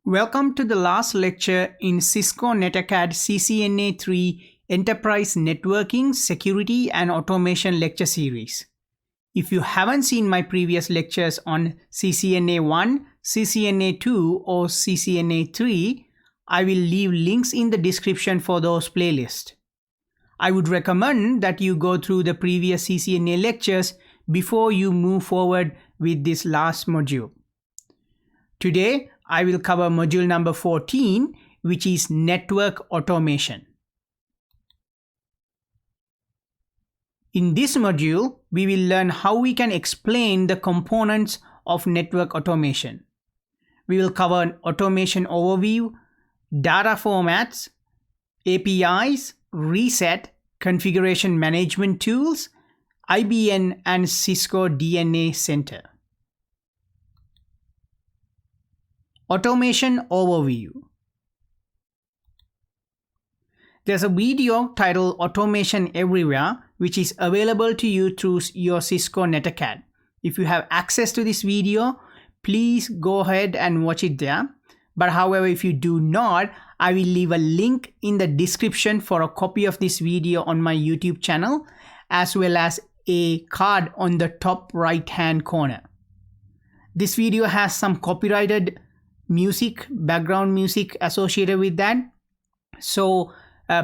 Welcome to the last lecture in Cisco NetAcad CCNA3 Enterprise Networking, Security and Automation lecture series. If you haven't seen my previous lectures on CCNA1, CCNA2 or CCNA3, I will leave links in the description for those playlists. I would recommend that you go through the previous CCNA lectures before you move forward with this last module. Today, I will cover module number 14, which is network automation. In this module, we will learn how we can explain the components of network automation. We will cover an automation overview, data formats, APIs, reset, configuration management tools, IBN and Cisco DNA Center. Automation overview. There's a video titled Automation Everywhere, which is available to you through your Cisco NetAcad. If you have access to this video, please go ahead and watch it there. But however, if you do not, I will leave a link in the description for a copy of this video on my YouTube channel, as well as a card on the top right hand corner. This video has some copyrighted music, background music associated with that. So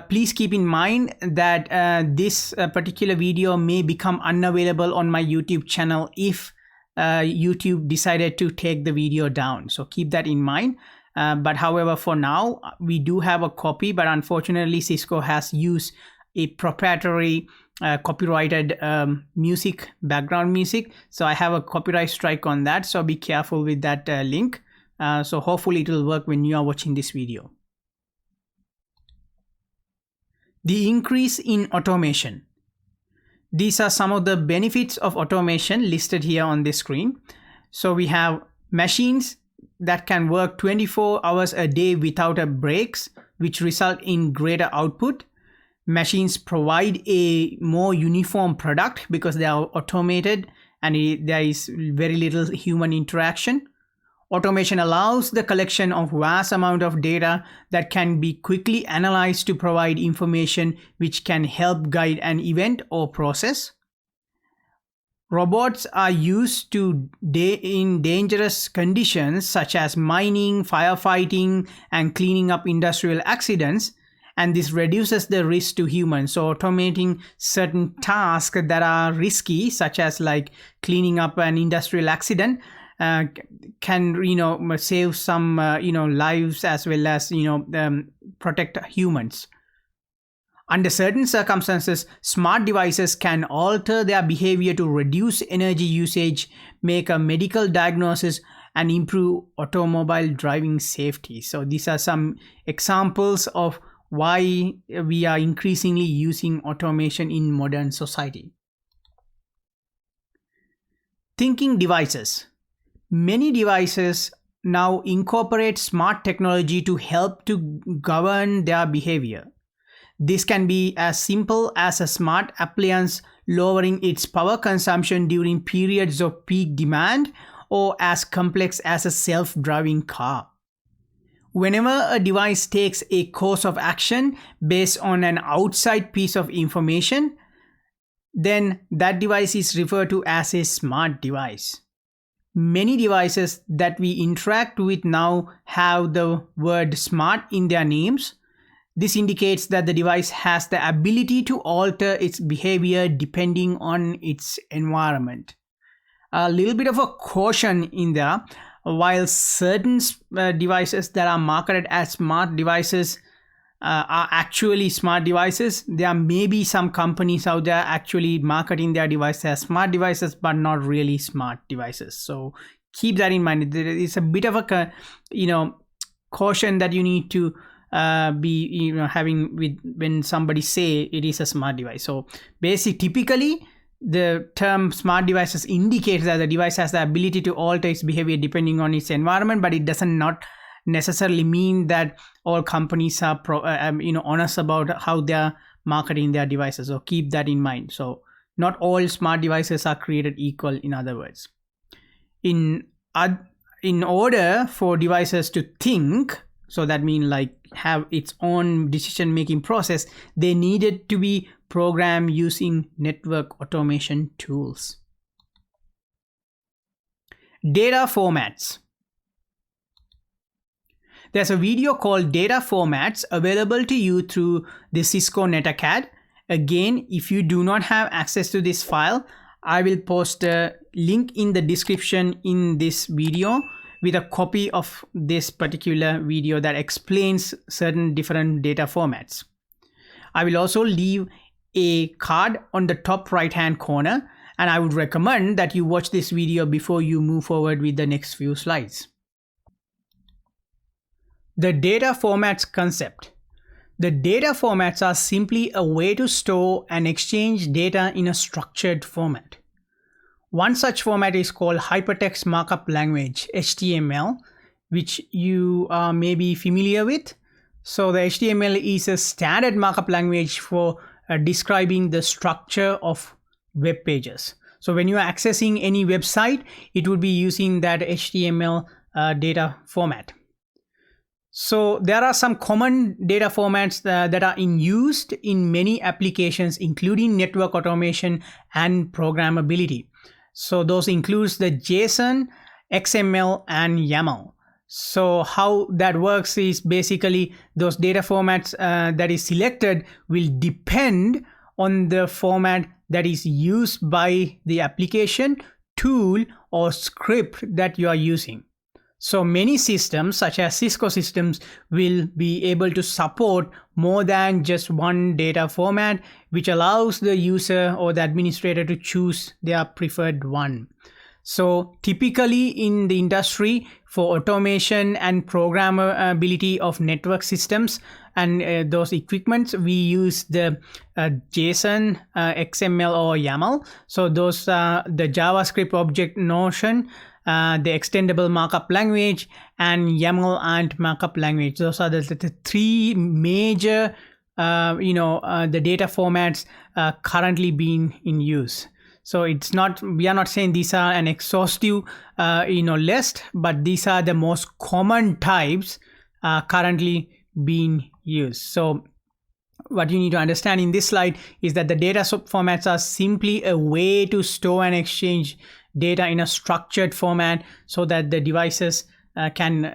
please keep in mind that this particular video may become unavailable on my YouTube channel if YouTube decided to take the video down. So keep that in mind. But however, for now, we do have a copy, but unfortunately, Cisco has used a proprietary copyrighted music, background music. So I have a copyright strike on that. So be careful with that link. So hopefully it will work when you are watching this video. The increase in automation. These are some of the benefits of automation listed here on this screen. So we have machines that can work 24 hours a day without a breaks, which result in greater output. Machines provide a more uniform product because they are automated and there is very little human interaction. Automation allows the collection of vast amount of data that can be quickly analyzed to provide information which can help guide an event or process. Robots are used in dangerous conditions such as mining, firefighting, and cleaning up industrial accidents, and this reduces the risk to humans. So automating certain tasks that are risky, such as like cleaning up an industrial accident, can save some lives as well as protect humans. Under certain circumstances, smart devices can alter their behavior to reduce energy usage, make a medical diagnosis, and improve automobile driving safety. So these are some examples of why we are increasingly using automation in modern society. Thinking devices. Many devices now incorporate smart technology to help to govern their behavior. This can be as simple as a smart appliance lowering its power consumption during periods of peak demand, or as complex as a self-driving car. Whenever a device takes a course of action based on an outside piece of information, then that device is referred to as a smart device. Many devices that we interact with now have the word smart in their names. This indicates that the device has the ability to alter its behavior depending on its environment. A little bit of a caution in there. While certain devices that are marketed as smart devices are actually smart devices, there may be some companies out there actually marketing their devices as smart devices but not really smart devices. So keep that in mind. There is a bit of a caution that you need to be having with when somebody say it is a smart device. So typically the term smart devices indicates that the device has the ability to alter its behavior depending on its environment, but it doesn't not necessarily mean that all companies are honest about how they're marketing their devices. So keep that in mind. So not all smart devices are created equal, in other words. In in order for devices to think, so that means like have its own decision making process, they needed to be programmed using network automation tools. Data formats. There's a video called Data Formats available to you through the Cisco NetAcad. Again, if you do not have access to this file, I will post a link in the description in this video with a copy of this particular video that explains certain different data formats. I will also leave a card on the top right hand corner, and I would recommend that you watch this video before you move forward with the next few slides. The data formats concept. The data formats are simply a way to store and exchange data in a structured format. One such format is called Hypertext Markup Language, HTML, which you may be familiar with. So the HTML is a standard markup language for describing the structure of web pages. So when you are accessing any website, it would be using that HTML data format. So there are some common data formats that are in used in many applications, including network automation and programmability. So those includes the JSON, XML, and YAML. So how that works is basically those data formats that is selected will depend on the format that is used by the application, tool, or script that you are using. So many systems, such as Cisco systems, will be able to support more than just one data format, which allows the user or the administrator to choose their preferred one. So typically in the industry, for automation and programmability of network systems and those equipments, we use the JSON, XML, or YAML. So those are the JavaScript object notion, the extendable markup language, and YAML and markup language. Those are the three major the data formats currently being in use. So it's not, we are not saying these are an exhaustive list, but these are the most common types currently being used. So what you need to understand in this slide is that the data formats are simply a way to store and exchange data in a structured format so that the devices can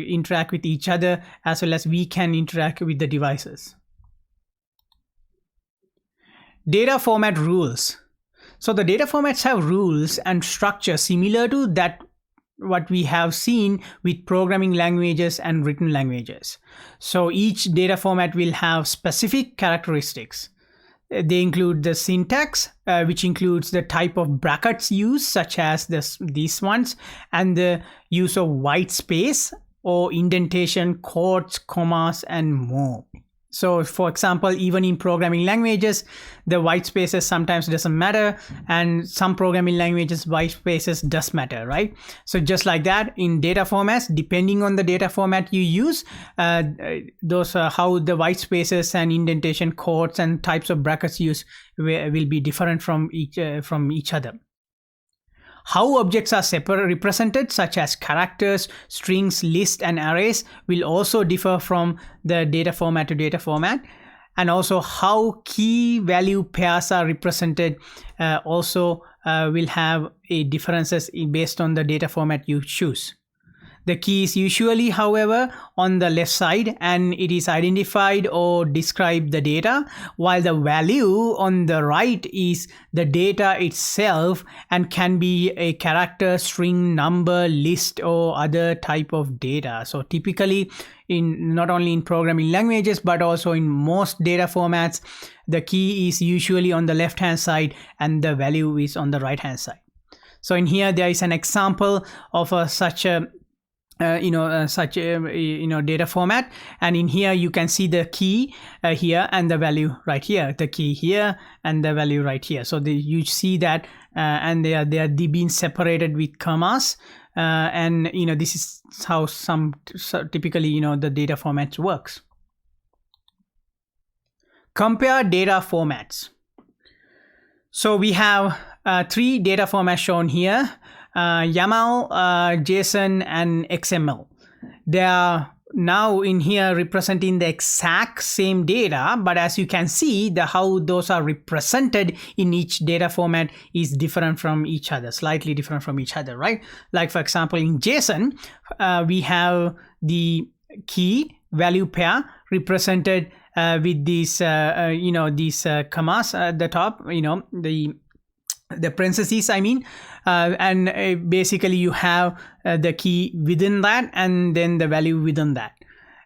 interact with each other, as well as we can interact with the devices. Data format rules. So the data formats have rules and structure similar to that what we have seen with programming languages and written languages. So each data format will have specific characteristics. They include the syntax, which includes the type of brackets used, such as these ones, and the use of white space or indentation, quotes, commas, and more. So for example, even in programming languages, the white spaces sometimes doesn't matter, and some programming languages white spaces does matter, right? So just like that, in data formats, depending on the data format you use, those are how the white spaces and indentation, quotes, and types of brackets used will be different from each other. How objects are represented, such as characters, strings, lists, and arrays, will also differ from the data format to data format. And also how key value pairs are represented also will have differences based on the data format you choose. The key is usually, however, on the left side, and it is identified or describe the data, while the value on the right is the data itself and can be a character, string, number, list, or other type of data. So typically, in not only in programming languages but also in most data formats, the key is usually on the left hand side and the value is on the right hand side. So in here there is an example of such a data format, and in here you can see the key here and the value right here, the key here and the value right here. So you see that and they are being separated with commas, and this is how typically the data formats works. Compare data formats. So we have three data formats shown here. YAML, JSON, and XML. They are now in here representing the exact same data, but as you can see, how those are represented in each data format is different from each other, slightly different from each other, right? Like for example, in JSON, we have the key value pair represented with these these commas at the top, the parentheses, I mean, and basically you have the key within that and then the value within that,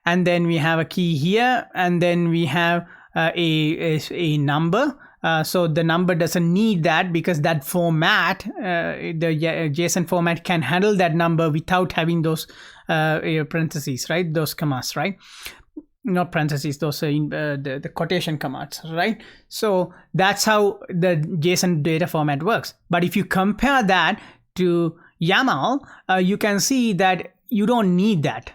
and then we have a key here, and then we have a number. So the number doesn't need that because that format, the JSON format, can handle that number without having those parentheses, right? Those commas, right? Not parentheses, those are the quotation commas, right? So that's how the JSON data format works. But if you compare that to YAML, you can see that you don't need that.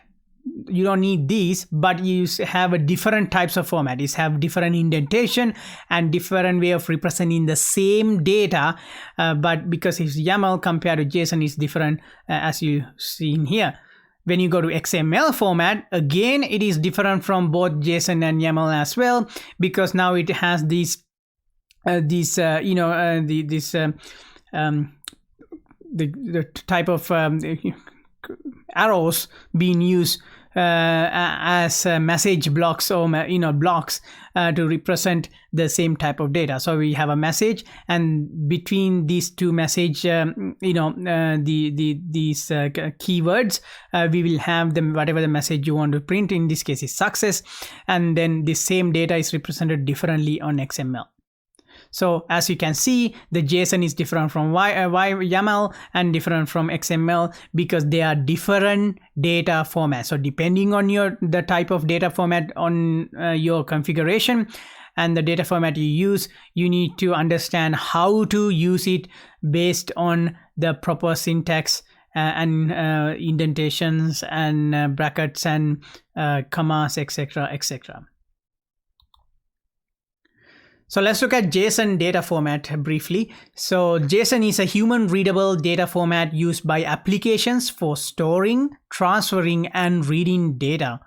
You don't need these, but you have a different types of format. You have different indentation and different way of representing the same data. But because it's YAML compared to JSON is different, as you see in here. When you go to XML format, again, it is different from both JSON and YAML as well, because now it has the type of arrows being used as message blocks or blocks to represent the same type of data. So we have a message, and between these two message these keywords, we will have them whatever the message you want to print. In this case is success, and then the same data is represented differently on XML. So as you can see, the JSON is different from YAML and different from XML because they are different data formats. So depending on the type of data format on your configuration and the data format you use, you need to understand how to use it based on the proper syntax and indentations and brackets and commas, etc., etc. So let's look at JSON data format briefly. So JSON is a human readable data format used by applications for storing, transferring, and reading data.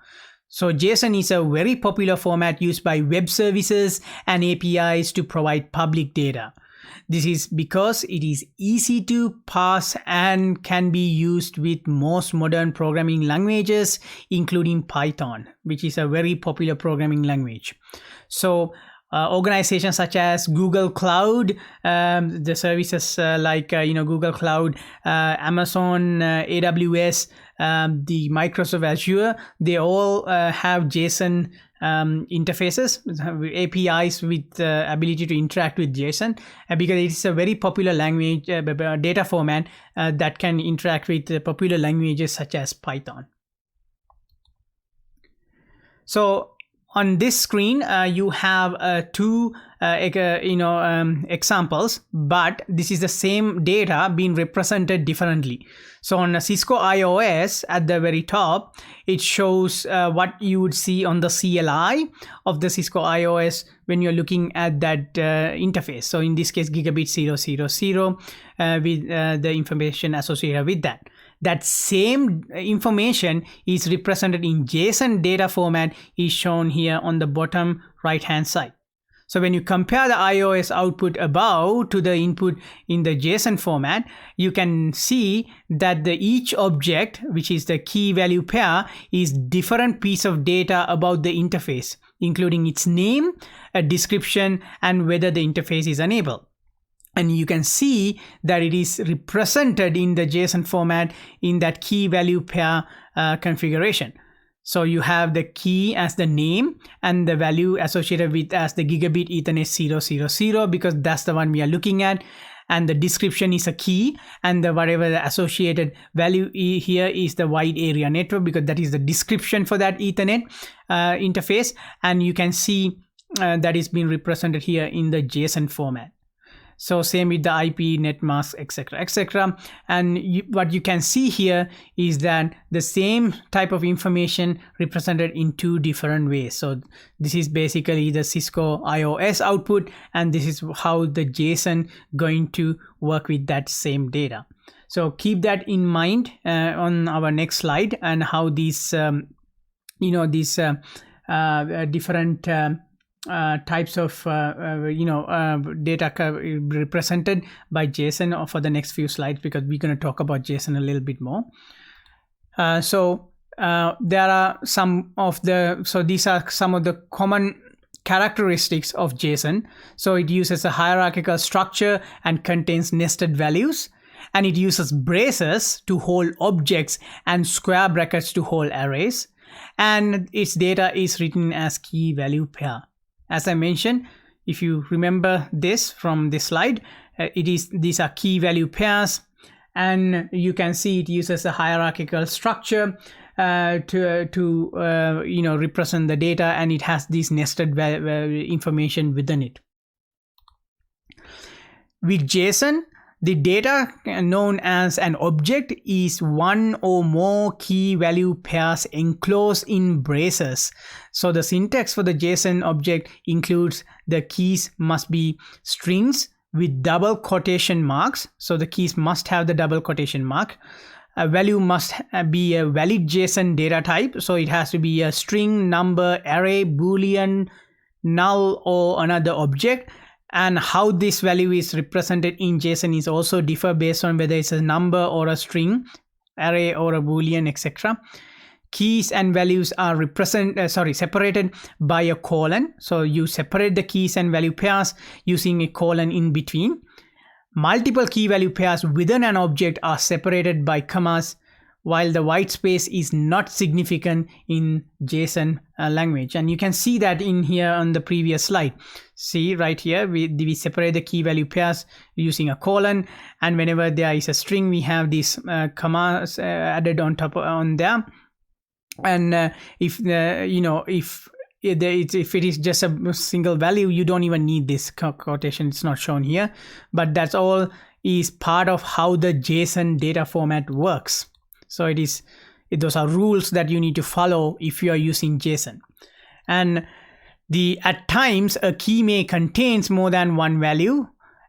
So JSON is a very popular format used by web services and APIs to provide public data. This is because it is easy to parse and can be used with most modern programming languages, including Python, which is a very popular programming language. So organizations such as Google Cloud, the services like Google Cloud, Amazon, AWS, the Microsoft Azure, they all have JSON interfaces, APIs with ability to interact with JSON, because it is a very popular language data format that can interact with popular languages such as Python. So on this screen, you have two examples, but this is the same data being represented differently. So on a Cisco iOS at the very top, it shows what you would see on the CLI of the Cisco iOS when you're looking at that interface. So in this case, gigabit 000 with the information associated with that. That same information is represented in JSON data format is shown here on the bottom right hand side. So when you compare the iOS output above to the input in the JSON format, you can see that each object, which is the key value pair, is different piece of data about the interface, including its name, a description, and whether the interface is enabled. And you can see that it is represented in the JSON format in that key value pair configuration. So you have the key as the name and the value associated with as the gigabit Ethernet 000, because that's the one we are looking at. And the description is a key, and whatever the associated value here is the wide area network, because that is the description for that Ethernet interface. And you can see that is being represented here in the JSON format. So same with the IP, net mask, etc., etc. And what you can see here is that the same type of information represented in two different ways. So this is basically the Cisco iOS output, and this is how the JSON going to work with that same data. So keep that in mind on our next slide, and how these different types of data represented by JSON for the next few slides, because we're going to talk about JSON a little bit more. There are these are some of the common characteristics of JSON. So it uses a hierarchical structure and contains nested values, and it uses braces to hold objects and square brackets to hold arrays, and its data is written as key value pair. As I mentioned, if you remember this from this slide, these are key value pairs, and you can see it uses a hierarchical structure to represent the data, and it has this nested information within it. With JSON, the data known as an object is one or more key value pairs enclosed in braces. So the syntax for the JSON object includes the keys must be strings with double quotation marks. So the keys must have the double quotation mark. A value must be a valid JSON data type. So it has to be a string, number, array, boolean, null, or another object. And how this value is represented in JSON is also differ based on whether it's a number or a string, array or a boolean, etc. Keys and values are separated by a colon. So you separate the keys and value pairs using a colon in between. Multiple key value pairs within an object are separated by commas, while the white space is not significant in JSON language. And you can see that in here on the previous slide. See right here, we separate the key value pairs using a colon, and whenever there is a string, we have these commas added on top on there. And if it is just a single value, you don't even need this quotation. It's not shown here, but that's all is part of how the JSON data format works. So those are rules that you need to follow if you are using JSON. And at times a key may contains more than one value,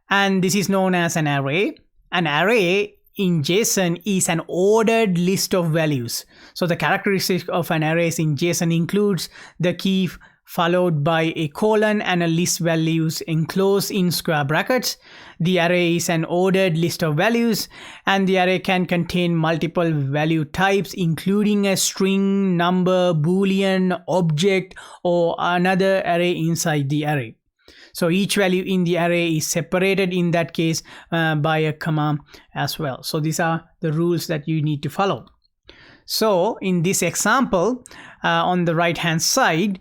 and this is known as an array. An array in JSON is an ordered list of values. So the characteristic of an array in JSON includes the key followed by a colon and a list values enclosed in square brackets. The array is an ordered list of values, and the array can contain multiple value types, including a string, number, boolean, object, or another array inside the array. So each value in the array is separated in that case by a comma as well. So these are the rules that you need to follow. So in this example, on the right hand side,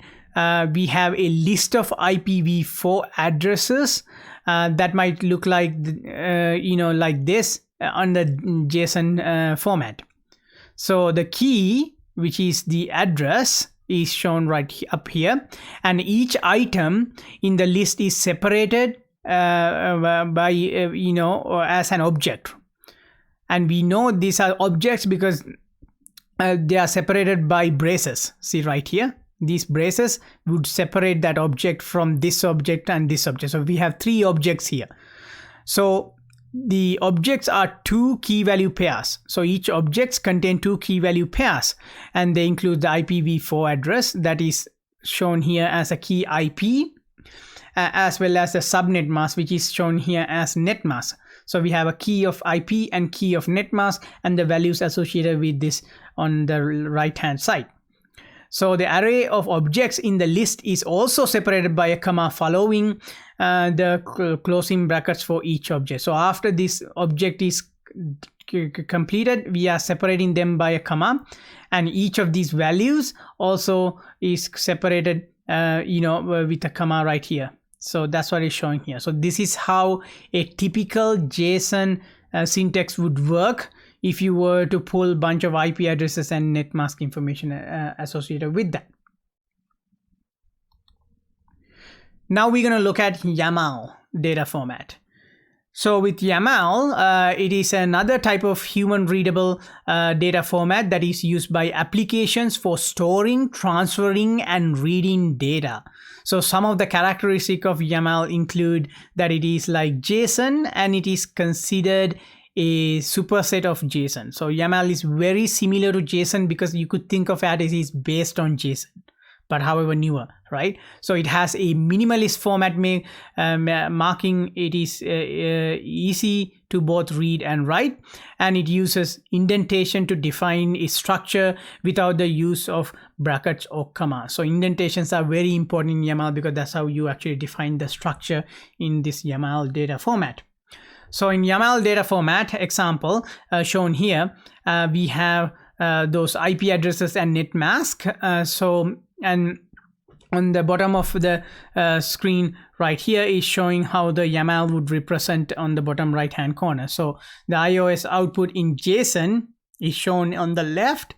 we have a list of IPv4 addresses that might look like like this on the JSON format. So the key, which is the address, is shown right up here, and each item in the list is separated by as an object. And we know these are objects because they are separated by braces. See right here, these braces would separate that object from this object and this object. So we have three objects here. So the objects are two key value pairs. So each objects contain two key value pairs, and they include the IPv4 address that is shown here as a key IP, as well as the subnet mask, which is shown here as net mask. So we have a key of IP and key of net mask, and the values associated with this on the right hand side. So the array of objects in the list is also separated by a comma following the closing brackets for each object. So after this object is completed, we are separating them by a comma, and each of these values also is separated with a comma right here. So that's what is showing here. So this is how a typical JSON syntax would work if you were to pull a bunch of IP addresses and net mask information associated with that. Now we're going to look at YAML data format. So with YAML, it is another type of human readable data format that is used by applications for storing, transferring, and reading data. So some of the characteristics of YAML include that it is like JSON, and it is considered a superset of JSON. So YAML is very similar to JSON because you could think of it as it's based on JSON, but however newer, right? So it has a minimalist format, marking it is easy to both read and write, and it uses indentation to define a structure without the use of brackets or commas. So indentations are very important in YAML because that's how you actually define the structure in this YAML data format. So in YAML data format example shown here, we have those IP addresses and net mask. And on the bottom of the screen right here is showing how the YAML would represent on the bottom right hand corner. So the iOS output in JSON is shown on the left.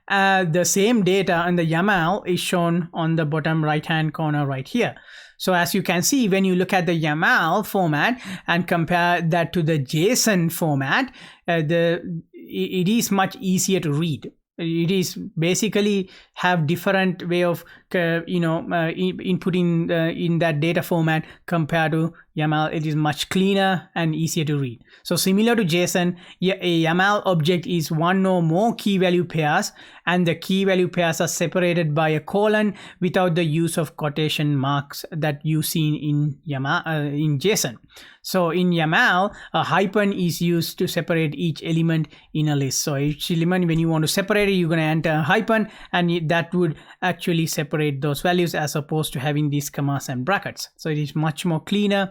The same data and the YAML is shown on the bottom right hand corner right here. So as you can see, when you look at the YAML format and compare that to the JSON format, it is much easier to read. It is basically have different way of inputting in that data format compared to YAML. It is much cleaner and easier to read. So similar to JSON, a YAML object is one or more key value pairs, and the key value pairs are separated by a colon without the use of quotation marks that you see in YAML in JSON. So in YAML, a hyphen is used to separate each element in a list. So each element, when you want to separate it, you're going to enter a hyphen, and that would actually separate those values as opposed to having these commas and brackets. So it is much more cleaner,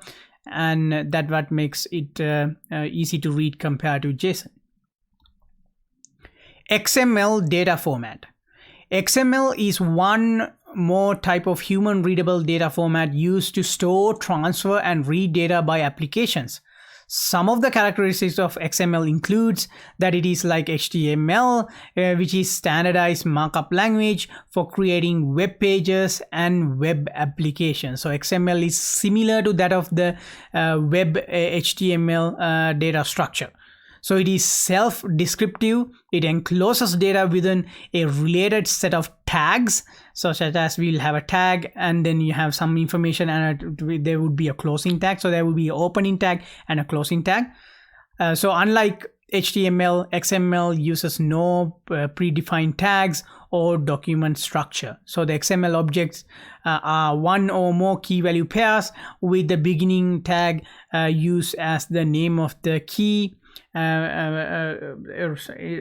and that what makes it easy to read compared to JSON. XML data format. XML is one more type of human readable data format used to store, transfer, and read data by applications. Some of the characteristics of XML includes that it is like HTML, which is standardized markup language for creating web pages and web applications. So XML is similar to that of the web HTML data structure. So it is self-descriptive. It encloses data within a related set of tags, such as we'll have a tag and then you have some information, and there would be a closing tag. So there will be an opening tag and a closing tag. So unlike HTML, XML uses no predefined tags or document structure. So the XML objects are one or more key value pairs with the beginning tag used as the name of the key,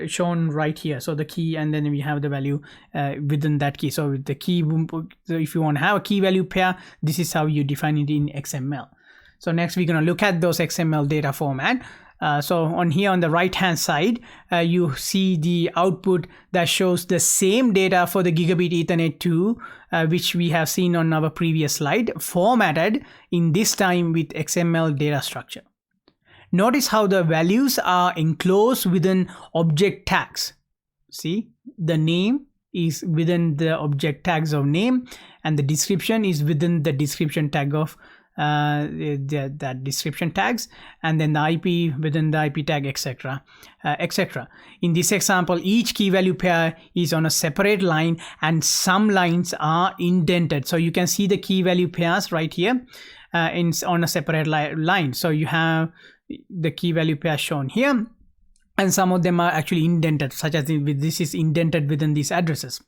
shown right here. So the key, and then we have the value within that key. So with the key, so if you want to have a key value pair, this is how you define it in XML. So next we're going to look at those XML data format. So on here on the right hand side, you see the output that shows the same data for the Gigabit Ethernet 2, which we have seen on our previous slide, formatted in this time with XML data structure. Notice how the values are enclosed within object tags. See, the name is within the object tags of name, and the description is within the description tag of that description tags, and then the IP within the IP tag, etc., etc. In this example, each key value pair is on a separate line, and some lines are indented. So you can see the key value pairs right here on a separate line. So you have the key value pair shown here, and some of them are actually indented, such as this is indented within these addresses.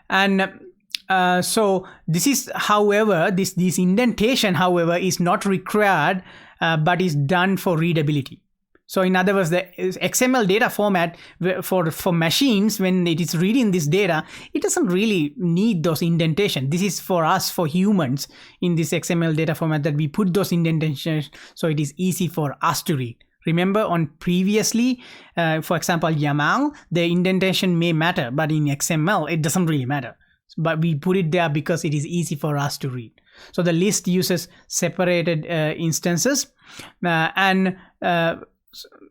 And so this is, however, this indentation, however, is not required, but is done for readability. So in other words, the XML data format for machines, when it is reading this data, it doesn't really need those indentation. This is for us, for humans, in this XML data format, that we put those indentations so it is easy for us to read. Remember on previously, for example, YAML, the indentation may matter, but in XML, it doesn't really matter. But we put it there because it is easy for us to read. So the list uses separated instances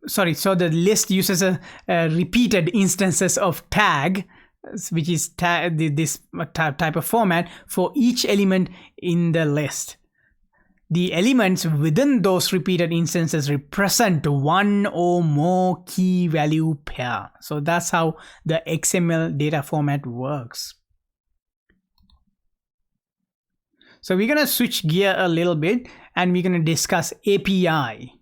so the list uses repeated instances of tag, which is this type of format for each element in the list. The elements within those repeated instances represent one or more key value pair. So that's how the XML data format works. So we're going to switch gear a little bit, and we're going to discuss API.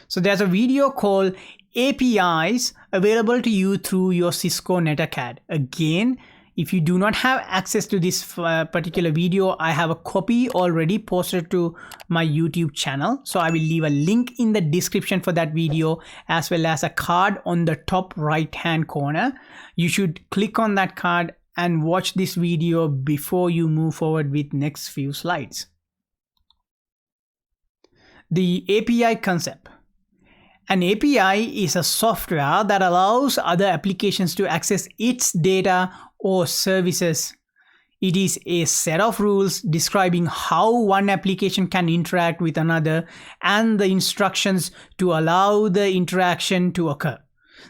So there's a video called APIs available to you through your Cisco NetAcad. Again, if you do not have access to this particular video, I have a copy already posted to my YouTube channel. So I will leave a link in the description for that video, as well as a card on the top right hand corner. You should click on that card and watch this video before you move forward with next few slides. The API concept. An API is a software that allows other applications to access its data or services. It is a set of rules describing how one application can interact with another and the instructions to allow the interaction to occur.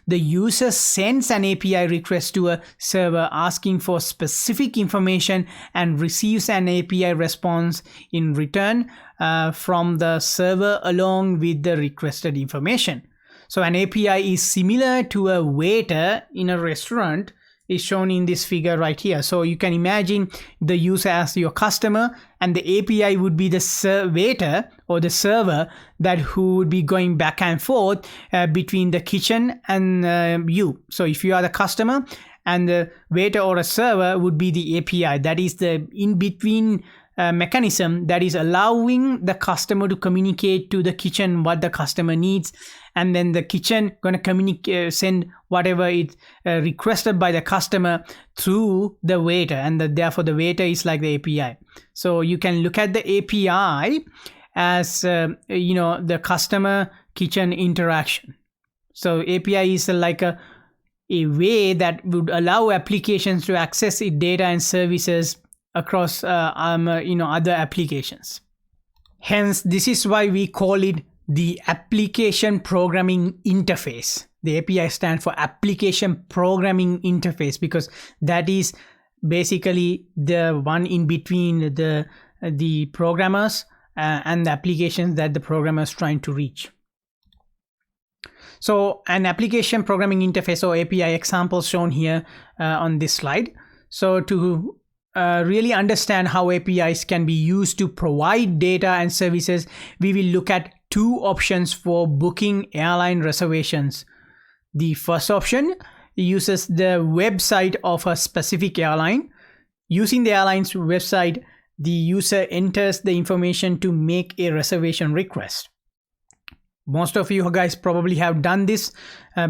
The user sends an API request to a server asking for specific information and receives an API response in return from the server along with the requested information. So an API is similar to a waiter in a restaurant, is shown in this figure right here. So you can imagine the user as your customer, and the API would be the waiter or the server that who would be going back and forth between the kitchen and you. So if you are the customer, and the waiter or a server would be the API, that is the in-between mechanism that is allowing the customer to communicate to the kitchen what the customer needs, and then the kitchen going to communicate, send whatever it requested by the customer through the waiter, and therefore the waiter is like the API. So you can look at the API as the customer kitchen interaction. So API is like a way that would allow applications to access its data and services across other applications. Hence, this is why we call it the application programming interface. The API stands for application programming interface, because that is basically the one in between the programmers and the applications that the programmer is trying to reach. So an application programming interface or API example shown here on this slide. So to really understand how APIs can be used to provide data and services, we will look at two options for booking airline reservations. The first option uses the website of a specific airline. Using the airline's website, the user enters the information to make a reservation request. Most of you guys probably have done this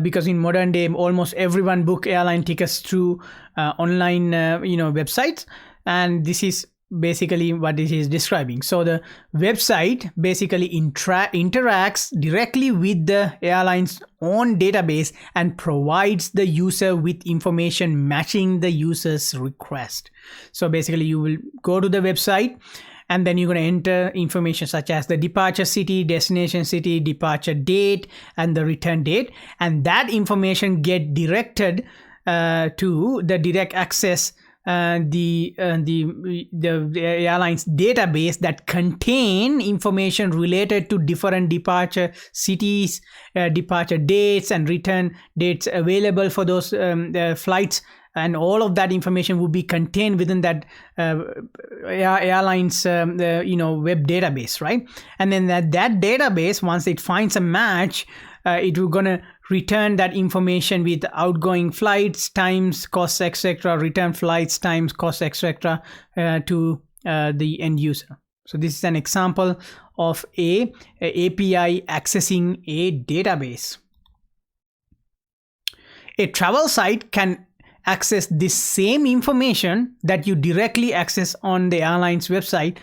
because in modern day, almost everyone book airline tickets through online websites, and this is basically what it is describing. So the website basically interacts directly with the airline's own database and provides the user with information matching the user's request. So basically you will go to the website, and then you're going to enter information such as the departure city, destination city, departure date, and the return date. And that information get directed to the direct access the airline's database that contain information related to different departure cities, departure dates, and return dates available for those flights. And all of that information will be contained within that airline's web database, right? And then that database, once it finds a match, it will gonna return that information with outgoing flights, times, costs, etc., return flights, times, costs, etc., to the end user. So this is an example of a API accessing a database. A travel site can access this same information that you directly access on the airline's website,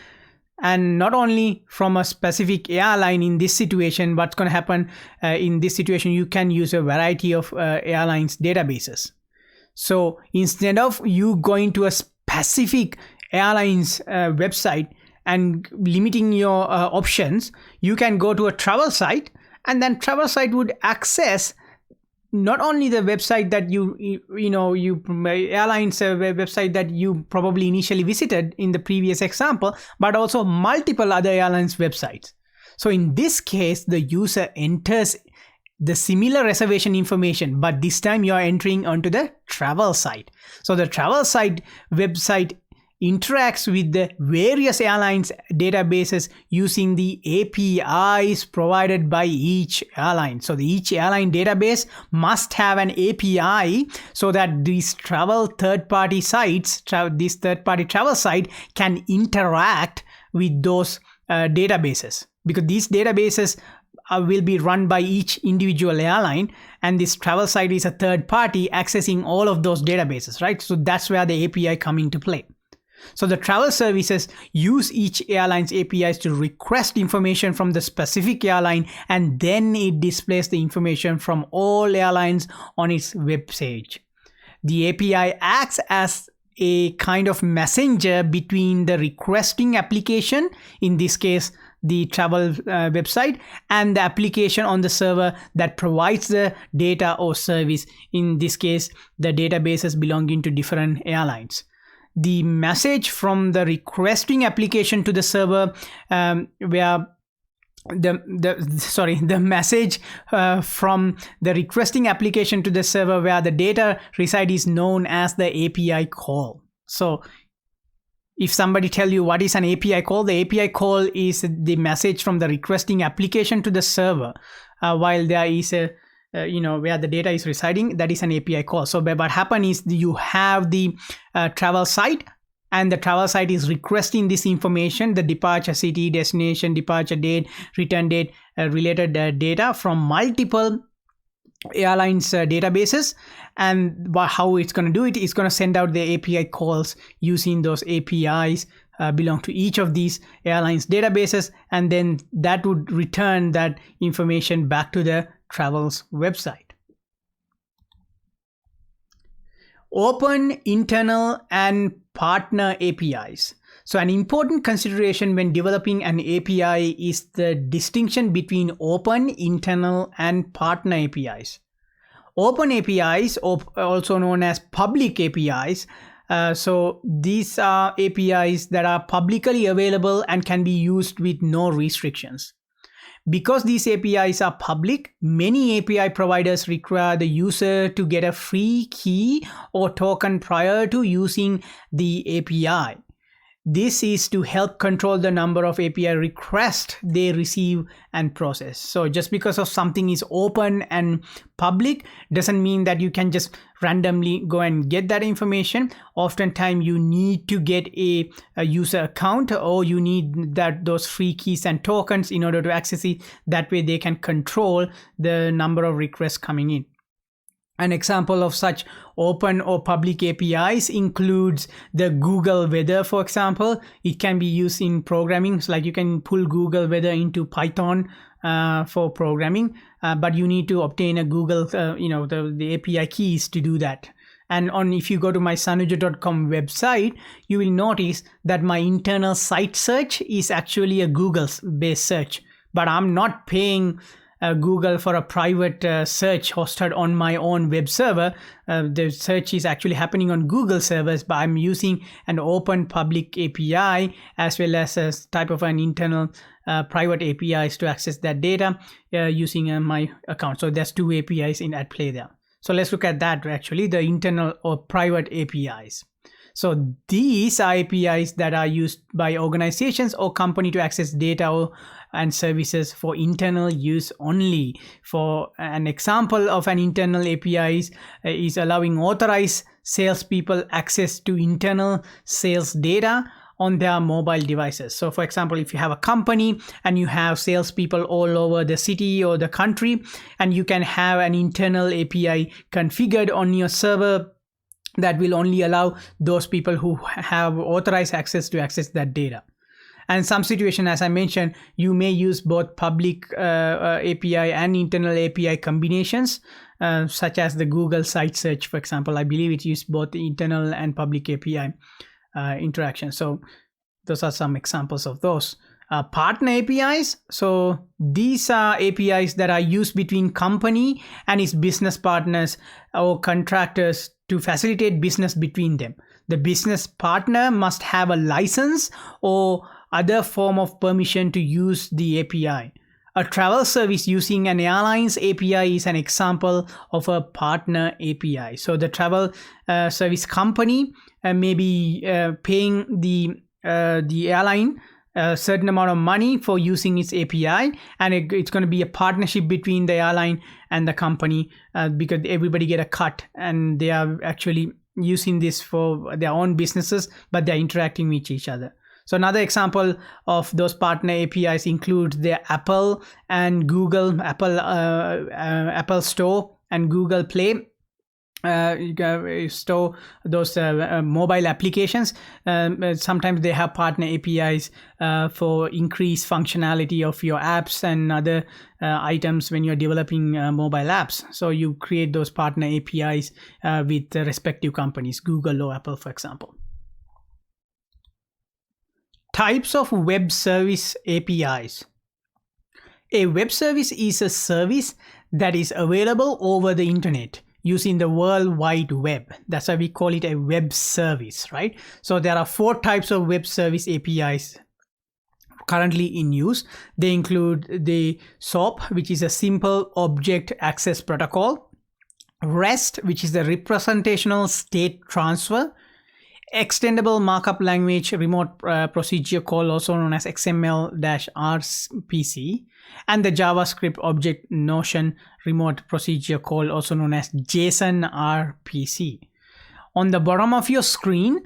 and not only from a specific airline. In this situation, what's going to happen in this situation, you can use a variety of airlines databases. So instead of you going to a specific airline's website and limiting your options, you can go to a travel site, and then travel site would access not only the website that airline's website that you probably initially visited in the previous example, but also multiple other airlines websites. So in this case, the user enters the similar reservation information, but this time you are entering onto the travel site. So the travel site website interacts with the various airlines databases using the APIs provided by each airline. So each airline database must have an API so that these travel third-party sites, this third-party travel site can interact with those databases, because these databases will be run by each individual airline, and this travel site is a third party accessing all of those databases, right? So that's where the API come into play. So the travel services use each airline's APIs to request information from the specific airline, and then it displays the information from all airlines on its web page. The API acts as a kind of messenger between the requesting application, in this case the travel website, and the application on the server that provides the data or service, in this case the databases belonging to different airlines. The message from the requesting application to the server where the message from the requesting application to the server where the data reside is known as the API call. So if somebody tell you what is an API call, the API call is the message from the requesting application to the server while there is a where the data is residing, that is an API call. So what happen is you have the travel site, and the travel site is requesting this information, the departure city, destination, departure date, return date, related data from multiple airlines databases. And how it's going to do it is going to send out the API calls using those APIs belong to each of these airlines databases, and then that would return that information back to the travel's website. Open, internal, and partner APIs. So an important consideration when developing an API is the distinction between open, internal, and partner APIs. Open APIs, also known as public APIs, so these are APIs that are publicly available and can be used with no restrictions. Because these APIs are public, many API providers require the user to get a free key or token prior to using the API. This is to help control the number of API requests they receive and process. So just because of something is open and public doesn't mean that you can just randomly go and get that information. Oftentimes you need to get a user account, or you need those free keys and tokens in order to access it. That way they can control the number of requests coming in. An example of such open or public APIs includes the Google Weather, for example. It can be used in programming, so like you can pull Google Weather into Python for programming, but you need to obtain a Google, the API keys to do that. And if you go to my Manuja.com website, you will notice that my internal site search is actually a Google-based search, but I'm not paying Google for a private search hosted on my own web server. The search is actually happening on Google servers, but I'm using an open public API as well as a type of an internal private APIs to access that data using my account. So there's two APIs at play there. So let's look at that, actually, the internal or private APIs. So these are APIs that are used by organizations or company to access data and services for internal use only. For an example of an internal API is allowing authorized salespeople access to internal sales data on their mobile devices. So for example, if you have a company and you have salespeople all over the city or the country, and you can have an internal API configured on your server that will only allow those people who have authorized access to access that data. And some situation, as I mentioned, you may use both public API and internal API combinations, such as the Google site search, for example. I believe it uses both the internal and public API interaction. So those are some examples of those. Partner APIs. So these are APIs that are used between company and its business partners or contractors to facilitate business between them. The business partner must have a license or other form of permission to use the API. A travel service using an airline's API is an example of a partner API. So the travel service company may be paying the airline a certain amount of money for using its API, and it's going to be a partnership between the airline and the company because everybody get a cut, and they are actually using this for their own businesses, but they're interacting with each other. So another example of those partner APIs include the Apple and Google, Apple Store and Google Play. You can store those mobile applications. Sometimes they have partner APIs for increased functionality of your apps and other items when you're developing mobile apps. So you create those partner APIs with the respective companies, Google or Apple, for example. Types of web service APIs. A web service is a service that is available over the internet using the World Wide Web. That's why we call it a web service, right? So there are 4 types of web service APIs currently in use. They include the SOAP, which is a simple object access protocol, REST, which is the representational state transfer, extendable markup language remote procedure call, also known as XML-RPC, and the JavaScript object notion remote procedure call, also known as JSON-RPC. On the bottom of your screen,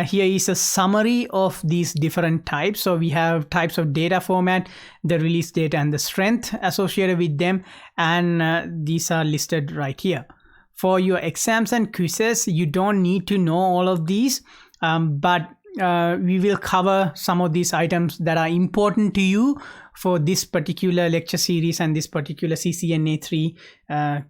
here is a summary of these different types. So we have types of data format, the release date and the strength associated with them, and these are listed right here. For your exams and quizzes, you don't need to know all of these, but we will cover some of these items that are important to you for this particular lecture series and this particular CCNA3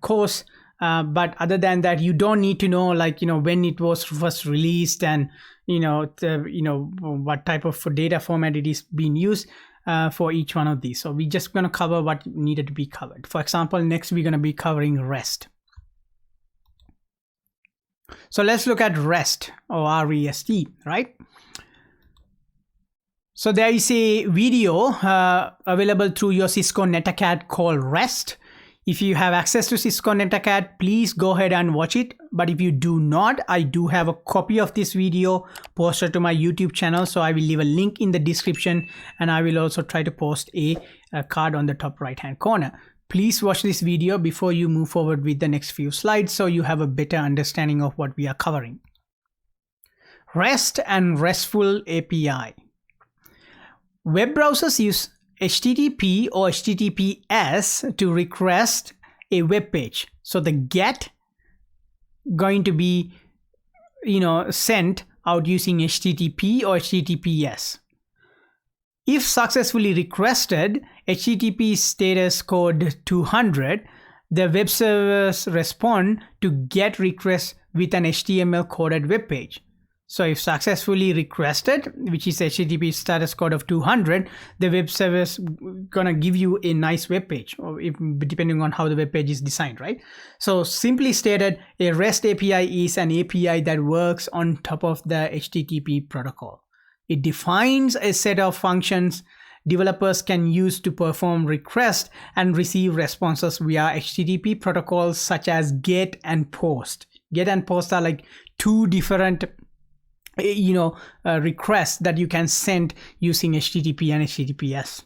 course. But other than that, you don't need to know, like, when it was first released and, what type of data format it is being used for each one of these. So we're just going to cover what needed to be covered. For example, next we're going to be covering REST. So let's look at REST or REST, right? So there is a video available through your Cisco NetAcad called REST. If you have access to Cisco NetAcad, please go ahead and watch it. But if you do not, I do have a copy of this video posted to my YouTube channel. So I will leave a link in the description, and I will also try to post a card on the top right hand corner. Please watch this video before you move forward with the next few slides so you have a better understanding of what we are covering. REST and RESTful API. Web browsers use HTTP or HTTPS to request a web page. So the GET going to be, sent out using HTTP or HTTPS. If successfully requested, HTTP status code 200, the web servers respond to GET request with an HTML coded web page. So if successfully requested, which is HTTP status code of 200, the web server's gonna give you a nice web page, or depending on how the web page is designed, right? So simply stated, a REST API is an API that works on top of the HTTP protocol. It defines a set of functions developers can use to perform requests and receive responses via HTTP protocols such as GET and POST. GET and POST are like 2 different requests that you can send using HTTP and HTTPS.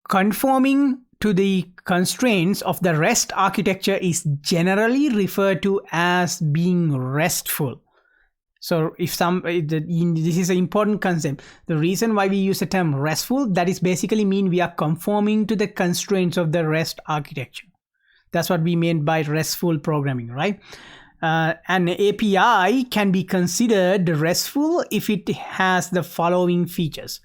Conforming to the constraints of the REST architecture is generally referred to as being RESTful. So this is an important concept. The reason why we use the term RESTful, that is basically mean we are conforming to the constraints of the REST architecture. That's what we mean by RESTful programming, right? An API can be considered RESTful if it has the following features.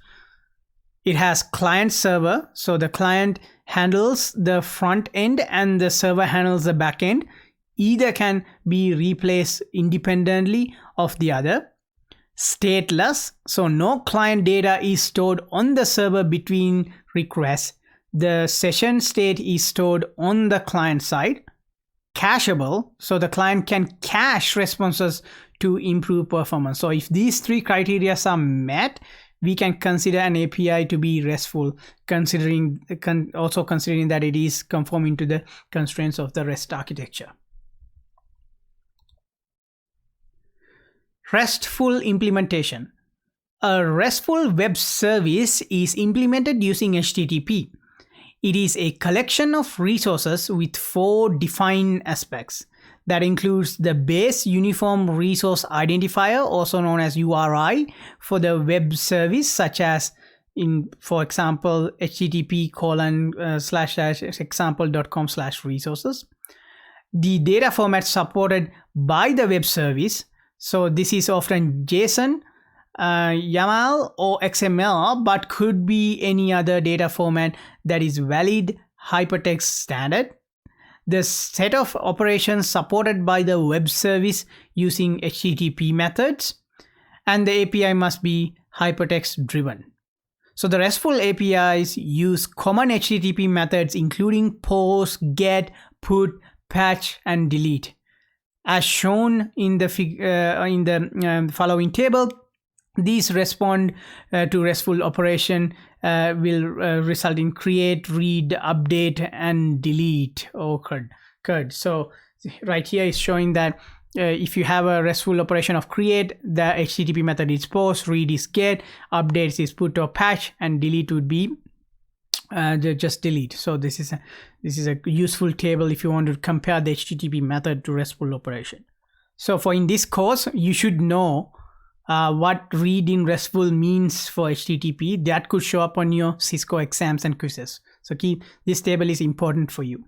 It has client server, so the client handles the front end and the server handles the back end. Either can be replaced independently of the other. Stateless, so no client data is stored on the server between requests. The session state is stored on the client side. Cacheable, so the client can cache responses to improve performance. So if these 3 criteria are met, we can consider an API to be RESTful, also considering that it is conforming to the constraints of the REST architecture. RESTful implementation. A RESTful web service is implemented using HTTP. It is a collection of resources with 4 defined aspects. That includes the base uniform resource identifier, also known as URI, for the web service, such as for example, http://example.com/resources. The data format supported by the web service. So this is often JSON, YAML or XML, but could be any other data format that is valid hypertext standard. The set of operations supported by the web service using HTTP methods, and the API must be hypertext driven. So the RESTful APIs use common HTTP methods including post, get, put, patch, and delete. As shown in the following table, these respond to RESTful operation will result in create, read, update, and delete occurred. So right here is showing that if you have a RESTful operation of create, the HTTP method is post, read is get, updates is put or patch, and delete would be just delete. So this is a useful table if you want to compare the HTTP method to RESTful operation. So for in this course, you should know what read in RESTful means for HTTP. That could show up on your Cisco exams and quizzes. So this table is important for you.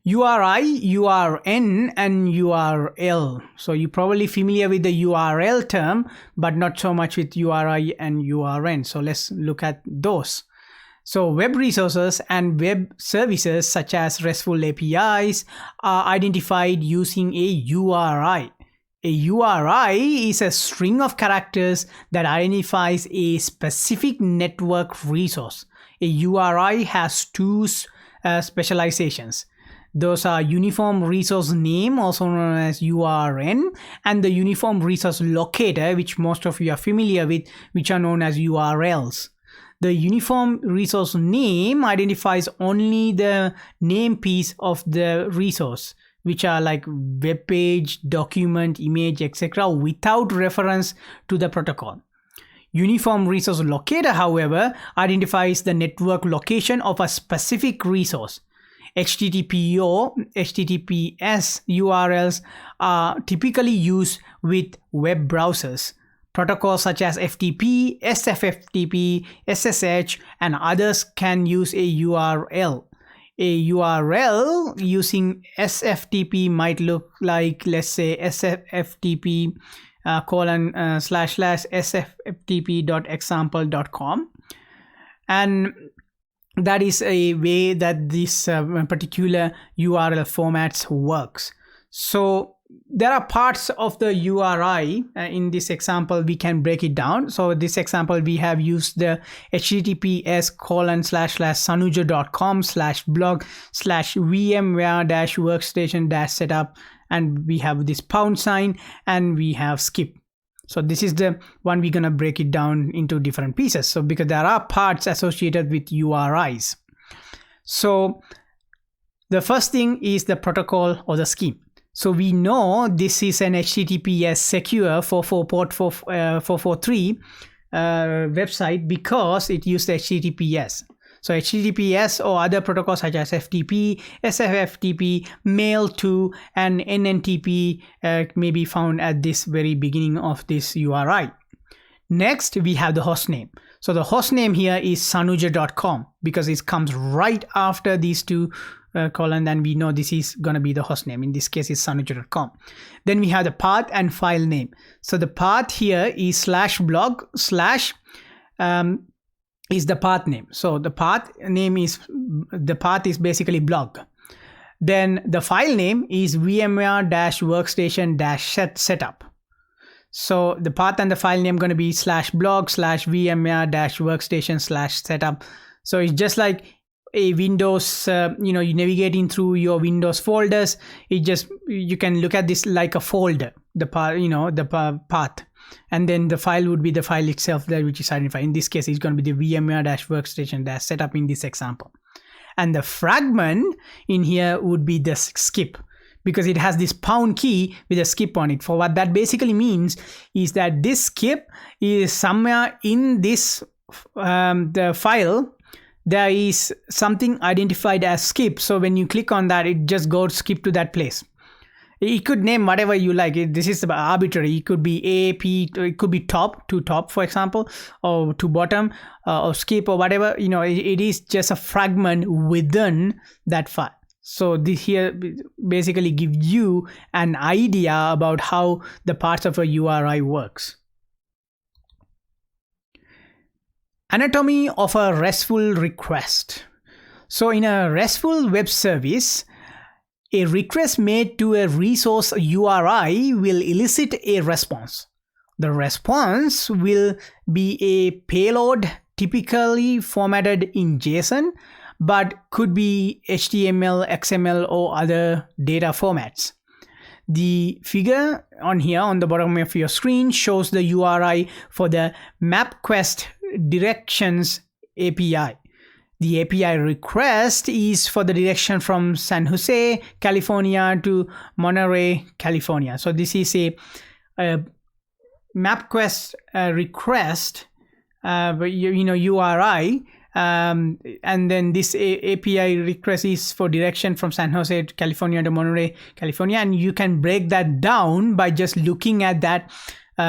URI, URN, and URL. So you're probably familiar with the URL term, but not so much with URI and URN. So let's look at those. So web resources and web services such as RESTful APIs are identified using a URI. A URI is a string of characters that identifies a specific network resource. A URI has 2 specializations. Those are uniform resource name, also known as URN, and the uniform resource locator, which most of you are familiar with, which are known as URLs. The uniform resource name identifies only the name piece of the resource, which are like web page, document, image, etc., without reference to the protocol. Uniform resource locator, however, identifies the network location of a specific resource. HTTP or HTTPS URLs are typically used with web browsers. Protocols such as FTP, SFTP, SSH, and others can use a URL. A URL using SFTP might look like, let's say, SFTP //sftp.example.com, and that is a way that this particular URL formats works. So there are parts of the URI. In this example, we can break it down. So this example, we have used the https://sanuja.com/blog/vmware-workstation-setup, and we have this #, and we have skip. So this is the one we're gonna break it down into different pieces. So because there are parts associated with URIs. So the first thing is the protocol or the scheme. So we know this is an HTTPS secure 443 website because it used HTTPS. So HTTPS or other protocols such as FTP, SFTP, Mail2, and NNTP may be found at this very beginning of this URI. Next, we have the host name. So the host name here is sanuja.com because it comes right after these 2 colon, and we know this is going to be the host name. In this case, it's sanuja.com. Then we have the path and file name. So the path here is /blog/ is the path name. So the path is basically blog. Then the file name is VMware-workstation-setup. So the path and the file name going to be /blog/VMware-workstation/setup. So it's just like a Windows, you're navigating through your Windows folders. You can look at this like a folder, the path. and then the file would be the file itself there, which is identified. In this case, it's going to be the VMware-workstation-setup in this example. And the fragment in here would be the skip, because it has this pound key with a skip on it. For what that basically means is that this skip is somewhere in this the file. There is something identified as skip. So when you click on that, it just goes skip to that place. It could name whatever you like. This is arbitrary. It could be A, P, it could be top, to top, for example, or to bottom, or skip, or whatever. It is just a fragment within that file. So this here basically gives you an idea about how the parts of a URI works. Anatomy of a RESTful request. So in a RESTful web service, a request made to a resource URI will elicit a response. The response will be a payload typically formatted in JSON, but could be HTML, XML, or other data formats. The figure on here on the bottom of your screen shows the URI for the MapQuest directions API. The API request is for the direction from San Jose, California to Monterey, California. So this is a MapQuest request, URI. And then this API request is for direction from San Jose to California to Monterey, California. And you can break that down by just looking at that